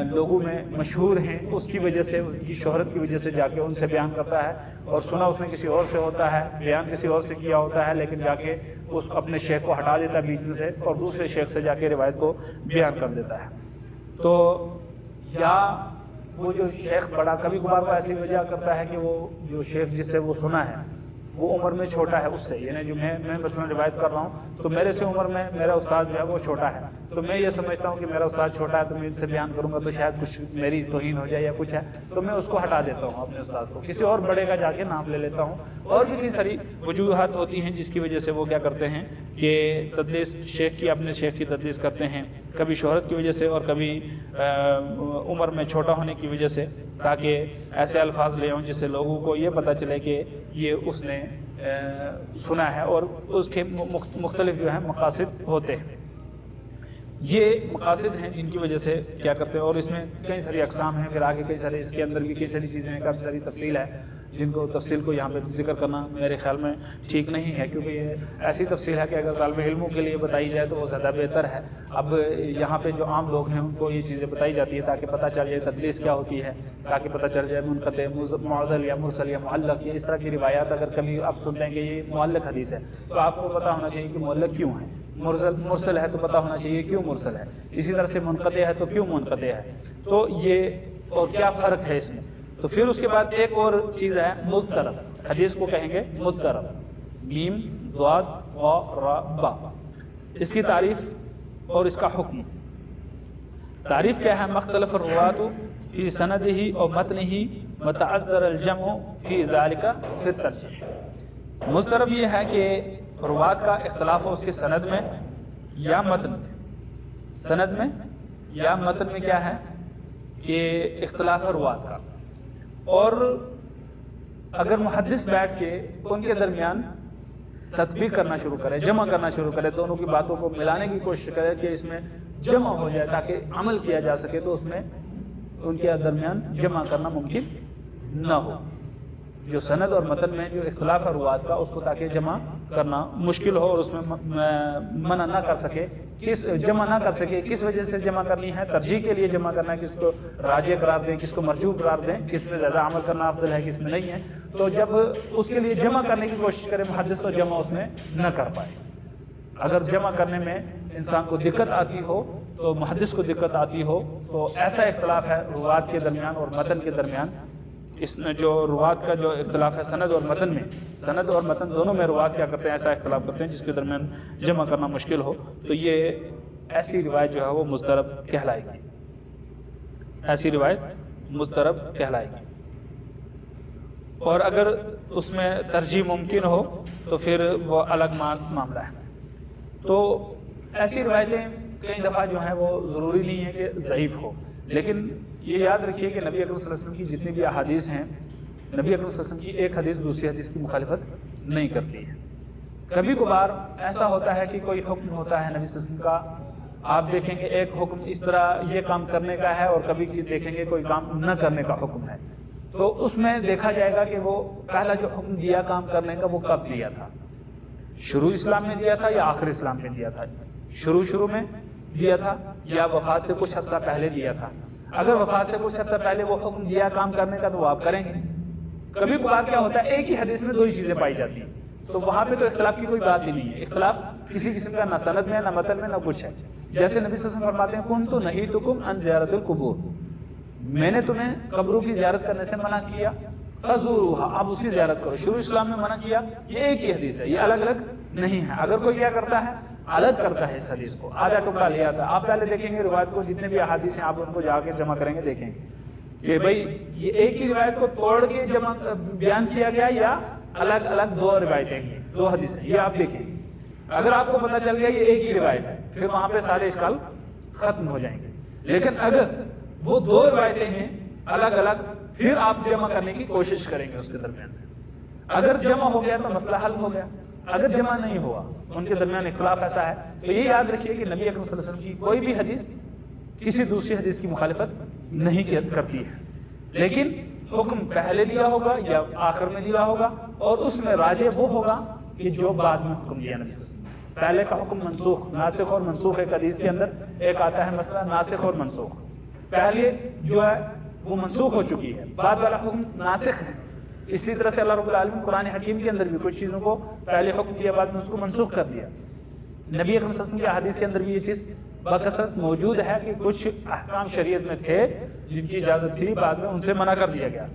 لوگوں میں مشہور ہیں اس کی وجہ سے، ان کی شہرت کی وجہ سے جا کے ان سے بیان کرتا ہے، اور سنا اس نے کسی اور سے ہوتا ہے، بیان کسی اور سے کیا ہوتا ہے، لیکن جا کے اس اپنے شیخ کو ہٹا دیتا ہے بیچ میں سے اور دوسرے شیخ سے جا کے روایت کو بیان کر دیتا ہے۔ تو یا وہ جو شیخ بڑا کبھی کبھار کو ایسی وجہ کرتا ہے کہ وہ جو شیخ جس سے وہ سنا ہے وہ عمر میں چھوٹا ہے اس سے، یعنی جو میں مثلا روایت کر رہا ہوں تو میرے سے عمر میں میرا استاد جو ہے وہ چھوٹا ہے، تو میں یہ سمجھتا ہوں کہ میرا استاد چھوٹا ہے تو میں ان سے بیان کروں گا تو شاید کچھ میری توہین ہو جائے یا کچھ ہے، تو میں اس کو ہٹا دیتا ہوں اپنے استاد کو، کسی اور بڑے کا جا کے نام لے لیتا ہوں۔ اور بھی کئی ساری وجوہات ہوتی ہیں جس کی وجہ سے وہ کیا کرتے ہیں کہ تدلیس شیخ کی، اپنے شیخ کی تدلیس کرتے ہیں، کبھی شہرت کی وجہ سے اور کبھی عمر میں چھوٹا ہونے کی وجہ سے، تاکہ ایسے الفاظ لے آؤں جس سے لوگوں کو یہ پتہ چلے کہ یہ اس نے سنا ہے، اور اس کے مختلف جو ہیں مقاصد ہوتے ہیں۔ یہ مقاصد ہیں جن کی وجہ سے کیا کرتے ہیں، اور اس میں کئی ساری اقسام ہیں، پھر آگے کئی سارے اس کے اندر بھی کئی ساری چیزیں ہیں، کافی ساری تفصیل ہے جن کو تفصیل کو یہاں پہ ذکر کرنا میرے خیال میں ٹھیک نہیں ہے، کیونکہ یہ ایسی تفصیل ہے کہ اگر طالب علموں کے لیے بتائی جائے تو وہ زیادہ بہتر ہے۔ اب یہاں پہ جو عام لوگ ہیں ان کو یہ چیزیں بتائی جاتی ہے تاکہ پتہ چل جائے تدلیس کیا ہوتی ہے، تاکہ پتہ چل جائے منقطع، معضل یا مرسل یا معلق، یا اس طرح کی روایات اگر کبھی آپ سنتے ہیں کہ یہ معلق حدیث ہے تو آپ کو پتہ ہونا چاہیے کہ معلق کیوں ہے، مرسل ہے تو پتہ ہونا چاہیے کیوں مرسل ہے، اسی طرح سے منقطع ہے تو کیوں منقطع ہے، تو یہ اور کیا فرق ہے اس میں۔ تو پھر اس کے بعد ایک اور چیز ہے مضطرب، حدیث کو کہیں گے مضطرب، میم ضاد غا را با، اس کی تعریف اور اس کا حکم۔ تعریف کیا ہے؟ مختلف الروات فی سندہ اور متنہ متعذر الجمع فی ذلک فی الترجیح۔ مضطرب یہ ہے کہ روات کا اختلاف ہو اس کے سند میں یا متن میں، سند میں یا متن میں کیا ہے کہ اختلاف روات کا، اور اگر محدث بیٹھ کے ان کے درمیان تطبیق کرنا شروع کرے، جمع کرنا شروع کرے، دونوں کی باتوں کو ملانے کی کوشش کرے کہ اس میں جمع ہو جائے تاکہ عمل کیا جا سکے، تو اس میں ان کے درمیان جمع کرنا ممکن نہ ہو، جو سند اور متن میں جو اختلاف ہے روات کا اس کو تاکہ جمع کرنا مشکل ہو اور اس میں منع نہ کر سکے، جمع نہ کر سکے، کس وجہ سے جمع کرنی ہے؟ ترجیح کے لیے جمع کرنا ہے، کس کو راجح قرار دیں، کس کو مرجوح قرار دیں، کس میں زیادہ عمل کرنا افضل ہے، کس میں نہیں ہے، تو جب اس کے لیے جمع کرنے کی کوشش کرے محدث تو جمع اس میں نہ کر پائے۔ اگر جمع کرنے میں انسان کو دقت آتی ہو تو محدث کو دقت آتی ہو، تو ایسا اختلاف ہے روات کے درمیان اور متن کے درمیان، اس میں جو روات کا جو اختلاف ہے سند اور متن میں، سند اور متن دونوں میں روات کیا کرتے ہیں؟ ایسا اختلاف کرتے ہیں جس کے درمیان جمع کرنا مشکل ہو، تو یہ ایسی روایت جو ہے وہ مضطرب کہلائے گی، ایسی روایت مضطرب کہلائے گی۔ اور اگر اس میں ترجیح ممکن ہو تو پھر وہ الگ معاملہ ہے۔ تو ایسی روایتیں کئی دفعہ جو ہیں وہ ضروری نہیں ہے کہ ضعیف ہو، لیکن یہ یاد رکھیے کہ نبی اکرم صلی اللہ علیہ وسلم کی جتنی بھی احادیث ہیں، نبی اکرم صلی اللہ علیہ وسلم کی ایک حدیث دوسری حدیث کی مخالفت نہیں کرتی ہے۔ کبھی کبھار ایسا ہوتا ہے کہ کوئی حکم ہوتا ہے نبی صلی اللہ علیہ وسلم کا آپ دیکھیں گے ایک حکم اس طرح یہ کام کرنے کا ہے اور کبھی دیکھیں گے کوئی کام نہ کرنے کا حکم ہے، تو اس میں دیکھا جائے گا کہ وہ پہلا جو حکم دیا کام کرنے کا وہ کب دیا تھا، شروع اسلام میں دیا تھا یا آخر اسلام میں دیا تھا، شروع میں دیا تھا یا وفات سے کچھ عرصہ پہلے دیا تھا۔ اگر وفات سے کچھ عرصہ پہلے وہ حکم دیا کام کرنے کا تو وہ آپ کریں گے۔ کبھی کبھار کیا ہوتا ہے ایک ہی حدیث میں دو ہی چیزیں پائی جاتی ہیں، تو وہاں پہ تو اختلاف کی کوئی بات ہی نہیں ہے، اختلاف کسی قسم کا نہ سند میں نہ متن میں نہ کچھ ہے۔ جیسے نبی صلی اللہ علیہ وسلم فرماتے ہیں کنت نہیتکم عن زیارت القبور، میں نے تمہیں قبروں کی زیارت کرنے سے منع کیا، فزوروها، آپ اس کی زیارت کرو۔ شروع اسلام میں منع کیا، یہ ایک ہی حدیث ہے، یہ الگ الگ نہیں ہے۔ اگر کوئی کیا کرتا ہے الگ کرتا ہے اس حدیث کو، آدھا ٹکڑا لیا تھا، آپ پہلے دیکھیں گے روایت کو، جتنے بھی احادیث ہیں آپ ان کو جا کے جمع کریں گے، دیکھیں گے کہ بھائی یہ ایک ہی روایت کو توڑ کے جمع بیان کیا گیا یا الگ الگ دو روایتیں ہیں، دو حدیثیں، یہ آپ دیکھیں۔ اگر آپ کو پتہ چل گیا یہ ایک ہی روایت ہے پھر وہاں پہ سارے اشکال ختم ہو جائیں گے۔ لیکن اگر وہ دو روایتیں ہیں الگ الگ، پھر آپ جمع کرنے کی کوشش کریں گے اس کے درمیان۔ اگر جمع ہو گیا تو مسئلہ حل ہو گیا، اگر جمع نہیں ہوا ان کے درمیان اختلاف ایسا ہے تو یہ یاد رکھیے کہ نبی اکرم صلی اللہ علیہ وسلم کی کوئی بھی حدیث کسی دوسری حدیث کی مخالفت نہیں کرتی ہے، لیکن حکم پہلے دیا ہوگا یا آخر میں دیا ہوگا، اور اس میں راجح وہ ہوگا کہ جو بعد میں حکم دیا نبی صلی اللہ علیہ وسلم۔ پہلے کا حکم منسوخ، ناسخ اور منسوخ، ایک حدیث کے اندر ایک آتا ہے مسئلہ ناسخ اور منسوخ، پہلے جو ہے وہ منسوخ ہو چکی ہے، بعد والا حکم ناسخ ہے۔ اسی طرح سے اللہ رب العالمین قرآن حکیم کے اندر بھی کچھ چیزوں کو پہلے حکم دیا بعد میں اس کو منسوخ کر دیا۔ نبی اکرم صلی اللہ علیہ وسلم کے احادیث کے اندر بھی یہ چیز بکثرت موجود ہے کہ کچھ احکام شریعت میں تھے جن کی اجازت تھی، بعد میں ان سے منع کر دیا گیا،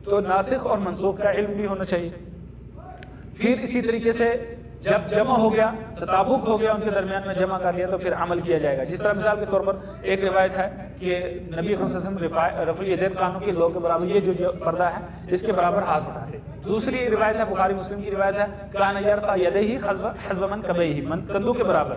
تو ناسخ اور منسوخ کا علم بھی ہونا چاہیے۔ پھر اسی طریقے سے جب جمع ہو گیا، تطابق ہو گیا ان کے درمیان میں، جمع کر لیا تو پھر عمل کیا جائے گا۔ جس طرح مثال کے طور پر ایک روایت ہے کہ نبی اکرم صلی اللہ علیہ وسلم رفع الیدین کانوں کے لوگ کے برابر، یہ جو پردہ ہے اس کے برابر ہاتھ اٹھاتے۔ دوسری روایت ہے بخاری مسلم کی روایت ہے کان یرفع یدیہ حذو منکبیہ، کندھوں کے برابر۔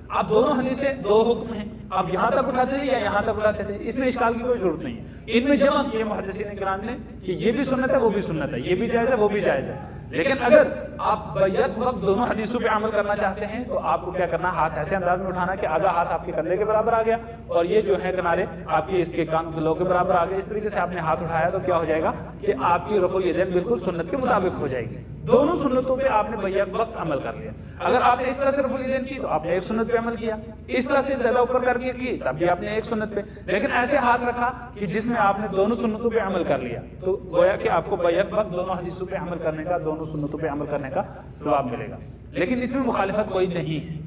اب دونوں حدیثیں دو حکم ہیں، اب یہاں تک اٹھاتے تھے یا یہاں تک اٹھاتے تھے، اس میں اشکال کی کوئی ضرورت نہیں ہے۔ ان میں جمع کیے محدثین کرام نے کہ یہ بھی سنت ہے وہ بھی سنت ہے، یہ بھی جائز ہے وہ بھی جائز ہے۔ لیکن اگر آپ بیک وقت دونوں حدیثوں پہ عمل کرنا چاہتے ہیں تو آپ کو کیا کرنا، ہاتھ ایسے انداز میں اٹھانا کہ آدھا ہاتھ آپ کے کندھے کے برابر آ گیا اور یہ جو ہے کنارے آپ کے اس کے کان کے لو کے برابر آ گئے۔ اس طریقے سے آپ نے ہاتھ اٹھایا تو کیا ہو جائے گا کہ آپ کی رفع الیدین بالکل سنت کے مطابق ہو جائے گی۔ دونوں سنتوں پہ آپ نے بیک وقت عمل کر لیا۔ اگر آپ نے اس طرح سے رفع الیدین کی تو آپ نے ایک سنت پہ عمل کیا، اس طرح سے زیادہ اوپر کر کے کی تب بھی آپ نے ایک سنت پہ، لیکن ایسے ہاتھ رکھا کہ جس میں آپ نے دونوں سنتوں پہ عمل کر لیا تو گویا کہ آپ کو بیک وقت دونوں حدیثوں پہ عمل کرنے کا، دونوں سنتوں پہ عمل کرنے کا ثواب ملے گا، لیکن اس میں مخالفت کوئی نہیں ہے۔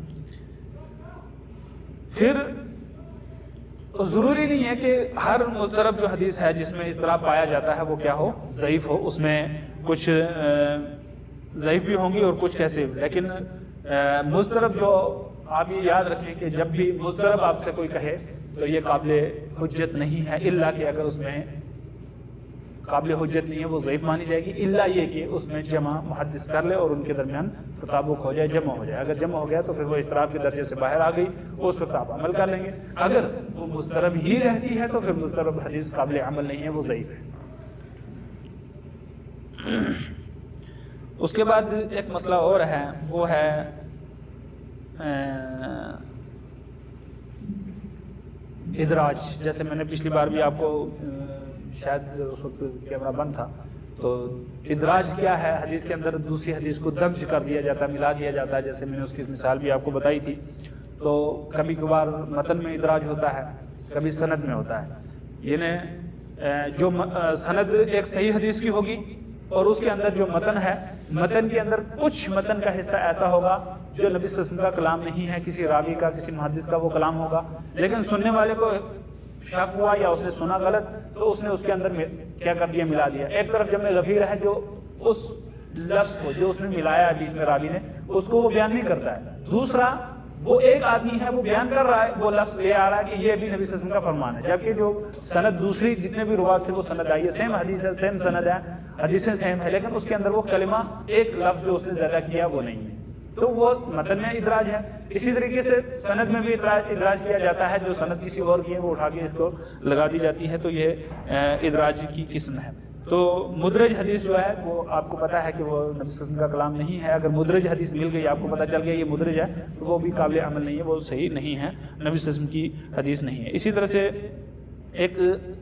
پھر ضروری نہیں ہے کہ ہر مضطرب جو حدیث ہے جس میں اضطراب پایا جاتا ہے وہ کیا ہو، ضعیف ہو، اس میں کچھ ضعیف بھی ہوں گی اور کچھ کیسے، لیکن مضطرب جو آپ یہ یاد رکھیں کہ جب بھی مضطرب آپ سے کوئی کہے تو یہ قابل حجت نہیں ہے، الا کہ اگر اس میں قابل حجت نہیں ہے وہ ضعیف مانی جائے گی، الا یہ کہ اس میں جمع محدث کر لے اور ان کے درمیان تطابق ہو جائے، جمع ہو جائے۔ اگر جمع ہو گیا تو پھر وہ اضطراب کے درجے سے باہر آ گئی، اس وقت آپ عمل کر لیں گے۔ اگر وہ مضطرب ہی رہتی ہے تو پھر مضطرب حدیث قابل عمل نہیں ہے، وہ ضعیف ہے۔ اس کے بعد ایک مسئلہ اور ہے، وہ ہے ادراج۔ جیسے میں نے پچھلی بار بھی آپ کو، شاید اس وقت کیمرہ بند تھا، تو ادراج کیا ہے، حدیث کے اندر دوسری حدیث کو دمج کر دیا جاتا ہے، ملا دیا جاتا ہے، جیسے میں نے اس کی مثال بھی آپ کو بتائی تھی۔ تو کبھی کبھار متن میں ادراج ہوتا ہے، کبھی سند میں ہوتا ہے، یعنی جو سند ایک صحیح حدیث کی ہوگی اور اس کے اندر جو متن ہے، متن کے اندر کچھ متن کا حصہ ایسا ہوگا جو نبی صلی اللہ علیہ وسلم کا کلام نہیں ہے، کسی راوی کا، کسی محدث کا وہ کلام ہوگا، لیکن سننے والے کو شک ہوا یا اس نے سنا غلط تو اس نے اس کے اندر کیا کر دیا، ملا دیا۔ ایک طرف جمع غفیر ہے جو اس لفظ کو جو اس نے ملایا ہے بیچ میں راوی نے، اس کو وہ بیان نہیں کرتا ہے، دوسرا وہ ایک آدمی ہے وہ بیان کر رہا ہے، وہ لفظ لے آ رہا ہے کہ یہ بھی نبی صلی اللہ علیہ وسلم کا فرمان ہے، جبکہ جو سند دوسری جتنے بھی روات سے وہ سند آئی ہے، سیم حدیث ہے، سیم سند ہے، حدیثیں سیم ہے، لیکن اس کے اندر وہ کلمہ ایک لفظ جو اس نے زیادہ کیا وہ نہیں ہے، تو وہ متن میں ادراج ہے۔ اسی طریقے سے سند میں بھی ادراج کیا جاتا ہے، جو سند کسی اور کی ہے وہ اٹھا کے اس کو لگا دی جاتی ہے، تو یہ ادراج کی قسم ہے۔ تو مدرج حدیث جو ہے وہ آپ کو پتہ ہے کہ وہ نبی صلی اللہ علیہ وسلم کا کلام نہیں ہے. اگر مدرج حدیث مل گئی، آپ کو پتہ چل گیا یہ مدرج ہے، تو وہ بھی قابل عمل نہیں ہے، وہ صحیح نہیں ہے، نبی صلی اللہ علیہ وسلم کی حدیث نہیں ہے. اسی طرح سے ایک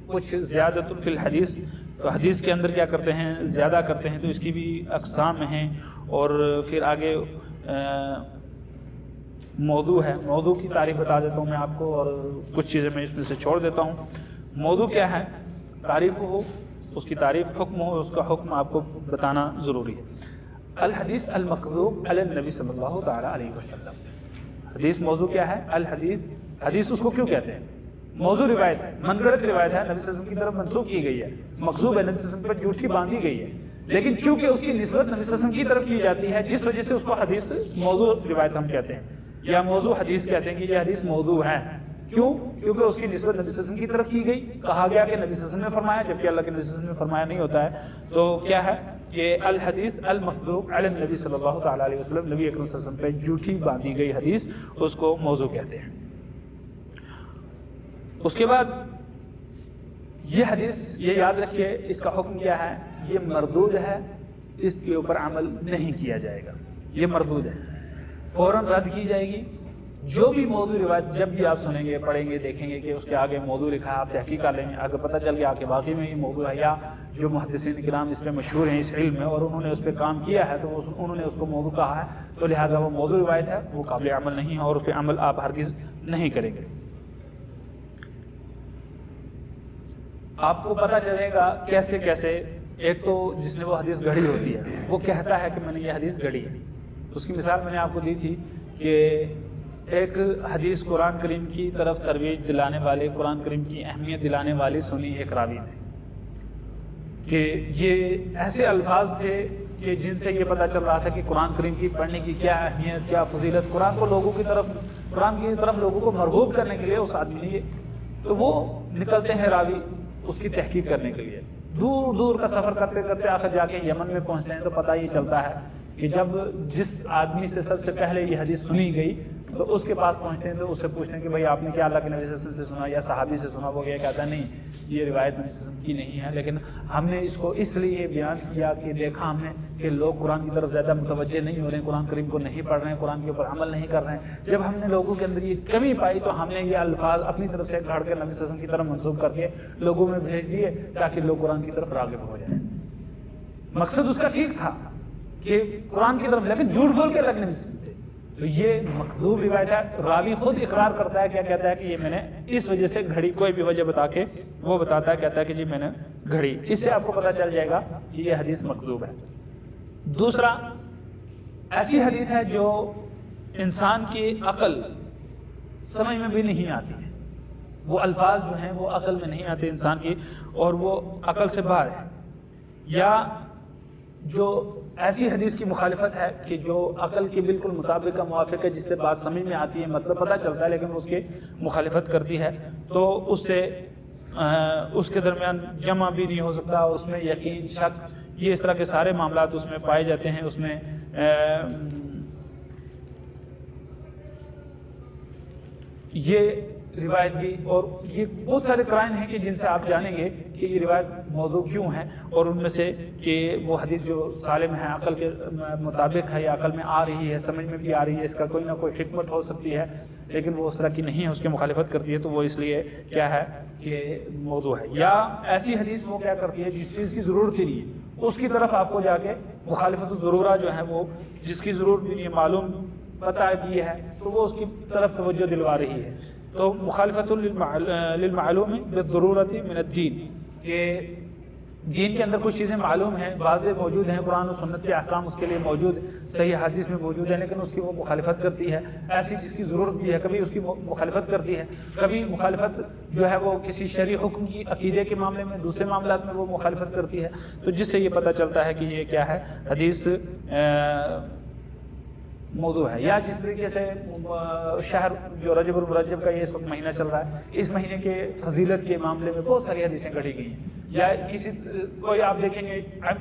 کچھ زیادۃ فی الحدیث، تو حدیث کے اندر کیا کرتے ہیں، زیادہ کرتے ہیں، تو اس کی بھی اقسام ہیں. اور پھر آگے موضوع ہے. موضوع کی تعریف بتا دیتا ہوں میں آپ کو، اور کچھ چیزیں میں اس میں سے چھوڑ دیتا ہوں. موضوع کیا ہے، تعریف ہو، اس کی تعریف، حکم ہو، اس کا حکم آپ کو بتانا ضروری ہے. الحدیث المکذوب علی النبی صلی اللہ تعالی علیہ وسلم. حدیث موضوع کیا ہے، الحدیث. حدیث اس کو کیوں کہتے ہیں؟ موضوع روایت ہے، من گھڑت روایت ہے، نبی صلی اللہ علیہ وسلم کی طرف منسوخ کی گئی ہے، مکذوب ہے، نبی صلی اللہ علیہ وسلم پر جھوٹی باندھی گئی ہے. لیکن چونکہ اس کی نسبت نبی صلی اللہ علیہ وسلم کی طرف کی جاتی ہے، جس وجہ سے اس کو حدیث موضوع روایت ہم کہتے ہیں، یا موضوع حدیث کہتے ہیں کہ یہ حدیث موضوع ہے. کیوں؟ کیونکہ اس کی نسبت نبی صلی اللہ علیہ وسلم کی طرف کی گئی. کہا گیا کہ نبی صلی اللہ علیہ وسلم نے فرمایا، جبکہ اللہ کے نبی صلی اللہ علیہ وسلم نے فرمایا نہیں ہوتا ہے. تو کیا ہے کہ الحدیث المکذوب علی النبی صلی اللہ تعالی علیہ وسلم، نبی اکرم صلی اللہ علیہ وسلم پہ جھوٹی باندھی گئی حدیث، اس کو موضوع کہتے ہیں. اس کے بعد یہ حدیث یہ یاد رکھیے، اس کا حکم کیا ہے، یہ مردود ہے، اس کے اوپر عمل نہیں کیا جائے گا. یہ مردود ہے، فوراً رد کی جائے گی. جو بھی موضوع روایت جب بھی آپ سنیں گے، پڑھیں گے، دیکھیں گے کہ اس کے آگے موضوع لکھا ہے، آپ تحقیق کر لیں گے، اگر پتہ چل گیا کہ واقعی میں یہ موضوع ہے، یا جو محدثین کرام اس پہ مشہور ہیں اس علم میں اور انہوں نے اس پہ کام کیا ہے، تو انہوں نے اس کو موضوع کہا ہے، تو لہٰذا وہ موضوع روایت ہے، وہ قابل عمل نہیں ہے، اور اس پہ عمل آپ ہرگز نہیں کریں گے. آپ کو پتہ چلے گا کیسے کیسے. ایک تو جس نے وہ حدیث گھڑی ہوتی ہے، وہ کہتا ہے کہ میں نے یہ حدیث گھڑی ہے. اس کی مثال میں نے آپ کو دی تھی کہ ایک حدیث قرآن کریم کی طرف ترویج دلانے والے، قرآن کریم کی اہمیت دلانے والی سنی ایک راوی نے، کہ یہ ایسے الفاظ تھے کہ جن سے یہ پتہ چل رہا تھا کہ قرآن کریم کی پڑھنے کی کیا اہمیت، کیا فضیلت، قرآن کو لوگوں کی طرف، قرآن کی طرف لوگوں کو مرغوب کرنے کے لیے اس آدمی نے. تو وہ نکلتے ہیں راوی اس کی تحقیق کرنے کے لیے، دور دور کا سفر کرتے کرتے آخر جا کے یمن میں پہنچتے ہیں. تو پتہ یہ چلتا ہے کہ جب جس آدمی سے سب سے پہلے یہ حدیث سنی گئی، تو اس کے پاس پہنچتے ہیں، تو اس سے پوچھتے ہیں کہ بھائی آپ نے کیا اللہ کے نبی صلی اللہ علیہ وسلم سے سنا یا صحابی سے سنا؟ وہ یہ کہتا ہے نہیں، یہ روایت نبی صلی اللہ علیہ وسلم کی نہیں ہے، لیکن ہم نے اس کو اس لیے بیان کیا کہ دیکھا ہم نے کہ لوگ قرآن کی طرف زیادہ متوجہ نہیں ہو رہے ہیں، قرآن کریم کو نہیں پڑھ رہے ہیں، قرآن کے اوپر عمل نہیں کر رہے ہیں. جب ہم نے لوگوں کے اندر یہ کمی پائی، تو ہم نے یہ الفاظ اپنی طرف سے گھڑ کر نبی صلی اللہ علیہ وسلم کی طرف منسوخ کر کے لوگوں میں بھیج دیے، تاکہ لوگ قرآن کی طرف راغب ہو جائیں. مقصد اس کا ٹھیک تھا کہ قرآن کی طرف، لیکن جھوٹ بول کے لگنے سے. تو یہ مکذوب روایت ہے. راوی خود اقرار کرتا ہے، کیا کہتا ہے کہ یہ میں نے اس وجہ سے گھڑی، کوئی بھی وجہ بتا کے وہ بتاتا ہے، کہتا ہے کہ جی میں نے گھڑی. اس سے آپ کو پتہ چل جائے گا کہ یہ حدیث مکذوب ہے. دوسرا، ایسی حدیث ہے جو انسان کی عقل سمجھ میں بھی نہیں آتی ہے، وہ الفاظ جو ہیں وہ عقل میں نہیں آتے انسان کی، اور وہ عقل سے باہر ہے. یا جو ایسی حدیث کی مخالفت ہے کہ جو عقل کے بالکل مطابق کا موافق ہے، جس سے بات سمجھ میں آتی ہے، مطلب پتہ چلتا ہے، لیکن اس کی مخالفت کرتی ہے، تو اس سے اس کے درمیان جمع بھی نہیں ہو سکتا، اس میں یقین، شک، یہ اس طرح کے سارے معاملات اس میں پائے جاتے ہیں. اس میں یہ روایت بھی، اور یہ بہت سارے قرائن ہیں کہ جن سے آپ جانیں گے کہ یہ روایت موضوع کیوں ہے، اور ان میں سے کہ وہ حدیث جو سالم ہے، عقل کے مطابق ہے، یا عقل میں آ رہی ہے، سمجھ میں بھی آ رہی ہے، اس کا کوئی نہ کوئی حکمت ہو سکتی ہے، لیکن وہ اس طرح کی نہیں ہے، اس کی مخالفت کرتی ہے، تو وہ اس لیے کیا ہے کہ موضوع ہے. یا ایسی حدیث وہ کیا کرتی ہے جس چیز کی ضرورت ہی نہیں ہے، اس کی طرف آپ کو جا کے مخالفت الضرورہ جو ہے، وہ جس کی ضرورت بھی نہیں ہے، معلوم پتہ بھی ہے، تو وہ اس کی طرف توجہ دلوا رہی ہے. تو مخالفت للمعلوم بالضرورت من الدین، کہ دین کے اندر کچھ چیزیں معلوم ہیں، واضح موجود ہیں، قرآن و سنت کے احکام اس کے لیے موجود، صحیح حدیث میں موجود ہے، لیکن اس کی وہ مخالفت کرتی ہے. ایسی جس کی ضرورت بھی ہے، کبھی اس کی مخالفت کرتی ہے، کبھی مخالفت جو ہے وہ کسی شرعی حکم کی، عقیدے کے معاملے میں، دوسرے معاملات میں وہ مخالفت کرتی ہے. تو جس سے یہ پتہ چلتا ہے کہ یہ کیا ہے، حدیث موضوع ہے. یا جس طریقے سے شہر جو رجب المرجب کا یہ اس وقت مہینہ چل رہا ہے، اس مہینے کے فضیلت کے معاملے میں بہت ساری حدیثیں گھڑی گئی ہیں. یا کسی کوئی آپ دیکھیں گے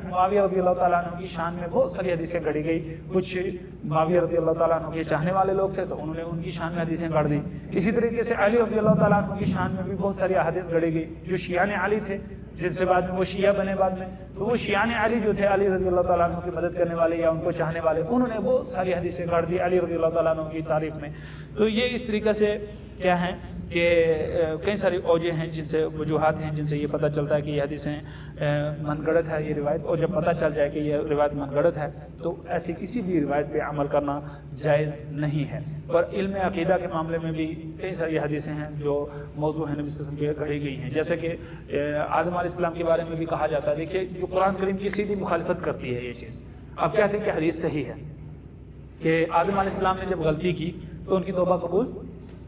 معاویہ رضی اللہ تعالیٰ عنہ کی شان میں بہت ساری حدیثیں گڑھی گئی. کچھ معاویہ رضی اللہ تعالیٰ عنہ کے چاہنے والے لوگ تھے تو انہوں نے ان کی شان میں حدیثیں گڑھ دی. اسی طریقے سے علی رضی اللہ تعالیٰ عنہ کی شان میں بھی بہت ساری احادیث گڑھی گئی. جو شیعان علی تھے جن سے بعد میں وہ شیعہ بنے بعد میں, تو وہ شیعان علی جو تھے علی رضی اللہ تعالیٰ عنہ کی مدد کرنے والے یا ان کو چاہنے والے, انہوں نے بہت ساری حدیثیں گڑھ دی علی رضی اللہ تعالیٰ عنہ کی تعریف میں. تو یہ اس طریقے سے کیا ہیں کہ کئی ساری وجہ ہیں جن سے وجوہات ہیں جن سے یہ پتہ چلتا ہے کہ یہ حدیثیں من گڑت ہے یہ روایت. اور جب پتہ چل جائے کہ یہ روایت من گڑت ہے تو ایسی کسی بھی روایت پہ عمل کرنا جائز نہیں ہے. اور علم عقیدہ کے معاملے میں بھی کئی ساری حدیثیں ہیں جو موضوع ہیں نبی صلی اللہ علیہ وسلم کے گڑھی گئی ہیں. جیسے کہ آدم علیہ السلام کے بارے میں بھی کہا جاتا ہے. دیکھیے جو قرآن کریم کی سیدھی مخالفت کرتی ہے یہ چیز. اب کہتے ہیں کہ حدیث صحیح ہے کہ آدم علیہ السلام نے جب غلطی کی تو ان کی توبہ قبول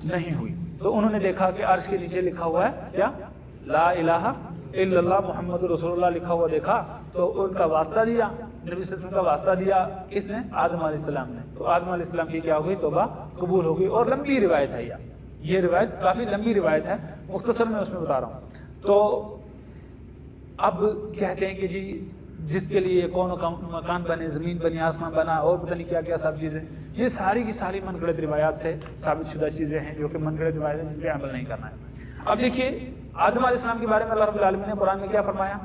نہیں ہوئی. تو انہوں نے دیکھا کہ عرش کے نیچے لکھا ہوا ہے کیا لا الہ الا اللہ محمد رسول اللہ لکھا ہوا دیکھا, تو ان کا واسطہ دیا, نبی صلی اللہ علیہ وسلم کا واسطہ دیا کس نے؟ آدم علیہ السلام نے. تو آدم علیہ السلام کی کیا ہو گئی؟ توبہ قبول ہو گئی. اور لمبی روایت ہے یہ روایت کافی لمبی روایت ہے, مختصر میں اس میں بتا رہا ہوں. تو اب کہتے ہیں کہ جی جس کے لیے کون مکان بنے, زمین بنی, آسمان بنا, اور پتہ نہیں کیا کیا سب چیزیں, یہ ساری کی ساری من گھڑت روایات سے ثابت شدہ چیزیں ہیں جو کہ من گھڑت روایات ہیں جن پہ عمل نہیں کرنا ہے. اب دیکھیے آدم علیہ السلام کے بارے میں اللہ رب العالمین نے قرآن میں کیا فرمایا؟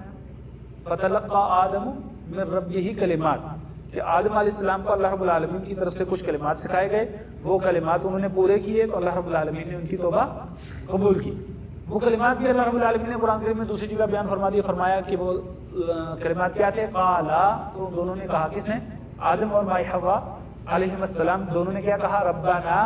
فَتَلَقَّى آدَمُ مِن رَبِّهِ کَلِمَاتٍ, کہ آدم علیہ السلام کو اللہ رب العالمین کی طرف سے کچھ کلمات سکھائے گئے. وہ کلمات انہوں نے پورے کیے تو اللہ رب العالمین نے ان کی توبہ قبول کی. وہ کلمات بھی اللہ رب العالمین نے قرآن کریم میں دوسری جگہ بیان فرما دیا. فرمایا کہ وہ کلمات کیا تھے؟ قالا, تو دونوں نے کہا, کس نے؟ آدم اور مائی حوا علیہم السلام دونوں نے کیا کہا؟ ربنا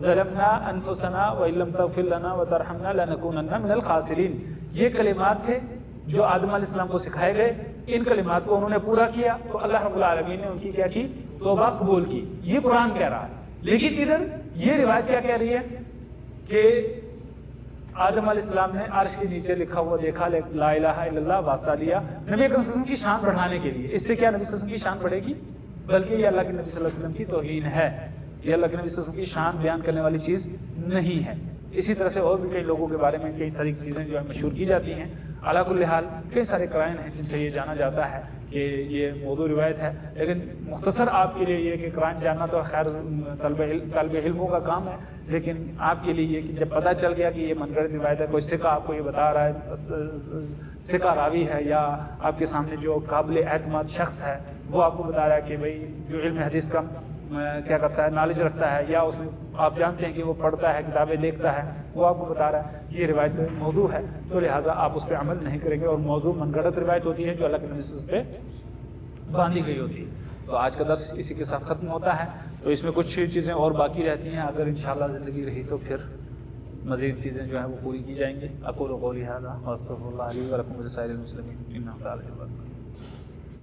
ظلمنا انفسنا وان لم تغفر لنا وترحمنا لنکونن من الخاسرین. یہ کلمات تھے جو آدم علیہ السلام کو سکھائے گئے. ان کلمات کو انہوں نے پورا کیا تو اللہ رب العالمین نے ان کی کیا کی؟ توبہ قبول کی. یہ قرآن کہہ رہا ہے. لیکن ادھر یہ روایت کیا کہہ رہی ہے کہ آدم علیہ السلام نے عرش کے نیچے لکھا ہوا دیکھا, لا الہ الا اللہ واسطہ دیا نبی اکرم صلی اللہ علیہ وسلم کی شان بڑھانے کے لیے. اس سے کیا نبی صلی اللہ علیہ وسلم کی شان بڑھے گی؟ بلکہ یہ اللہ کے نبی صلی اللہ علیہ وسلم کی توہین ہے. یہ اللہ کے نبی صلی اللہ علیہ وسلم کی شان بیان کرنے والی چیز نہیں ہے. اسی طرح سے اور بھی کئی لوگوں کے بارے میں کئی ساری چیزیں جو ہے مشہور کی جاتی ہیں. علی کل حال کئی سارے قرائن ہیں جن سے یہ جانا جاتا ہے کہ یہ موضوع روایت ہے. لیکن مختصر آپ کے لیے یہ کہ قرآن جاننا تو خیر طالب علموں کا کام ہے, لیکن آپ کے لیے یہ کہ جب پتہ چل گیا کہ یہ من گھڑت روایت ہے, کوئی سکہ آپ کو یہ بتا رہا ہے, سکہ راوی ہے یا آپ کے سامنے جو قابل اعتماد شخص ہے وہ آپ کو بتا رہا ہے کہ بھئی جو علم حدیث کا کیا کرتا ہے, نالج رکھتا ہے, یا اس میں آپ جانتے ہیں کہ وہ پڑھتا ہے, کتابیں دیکھتا ہے, وہ آپ کو بتا رہا ہے یہ روایت موضوع ہے, تو لہٰذا آپ اس پہ عمل نہیں کریں گے. اور موضوع من گھڑت روایت ہوتی ہے جو اللہ کے نبی پہ باندھی گئی ہوتی ہے. تو آج کا درس اسی کے ساتھ ختم ہوتا ہے. تو اس میں کچھ چیزیں اور باقی رہتی ہیں, اگر انشاءاللہ زندگی رہی تو پھر مزید چیزیں جو ہیں وہ پوری کی جائیں گی. اقول قولی ھذا واستغفر اللہ لی ولکم ولسائر المسلمین انہ تعالی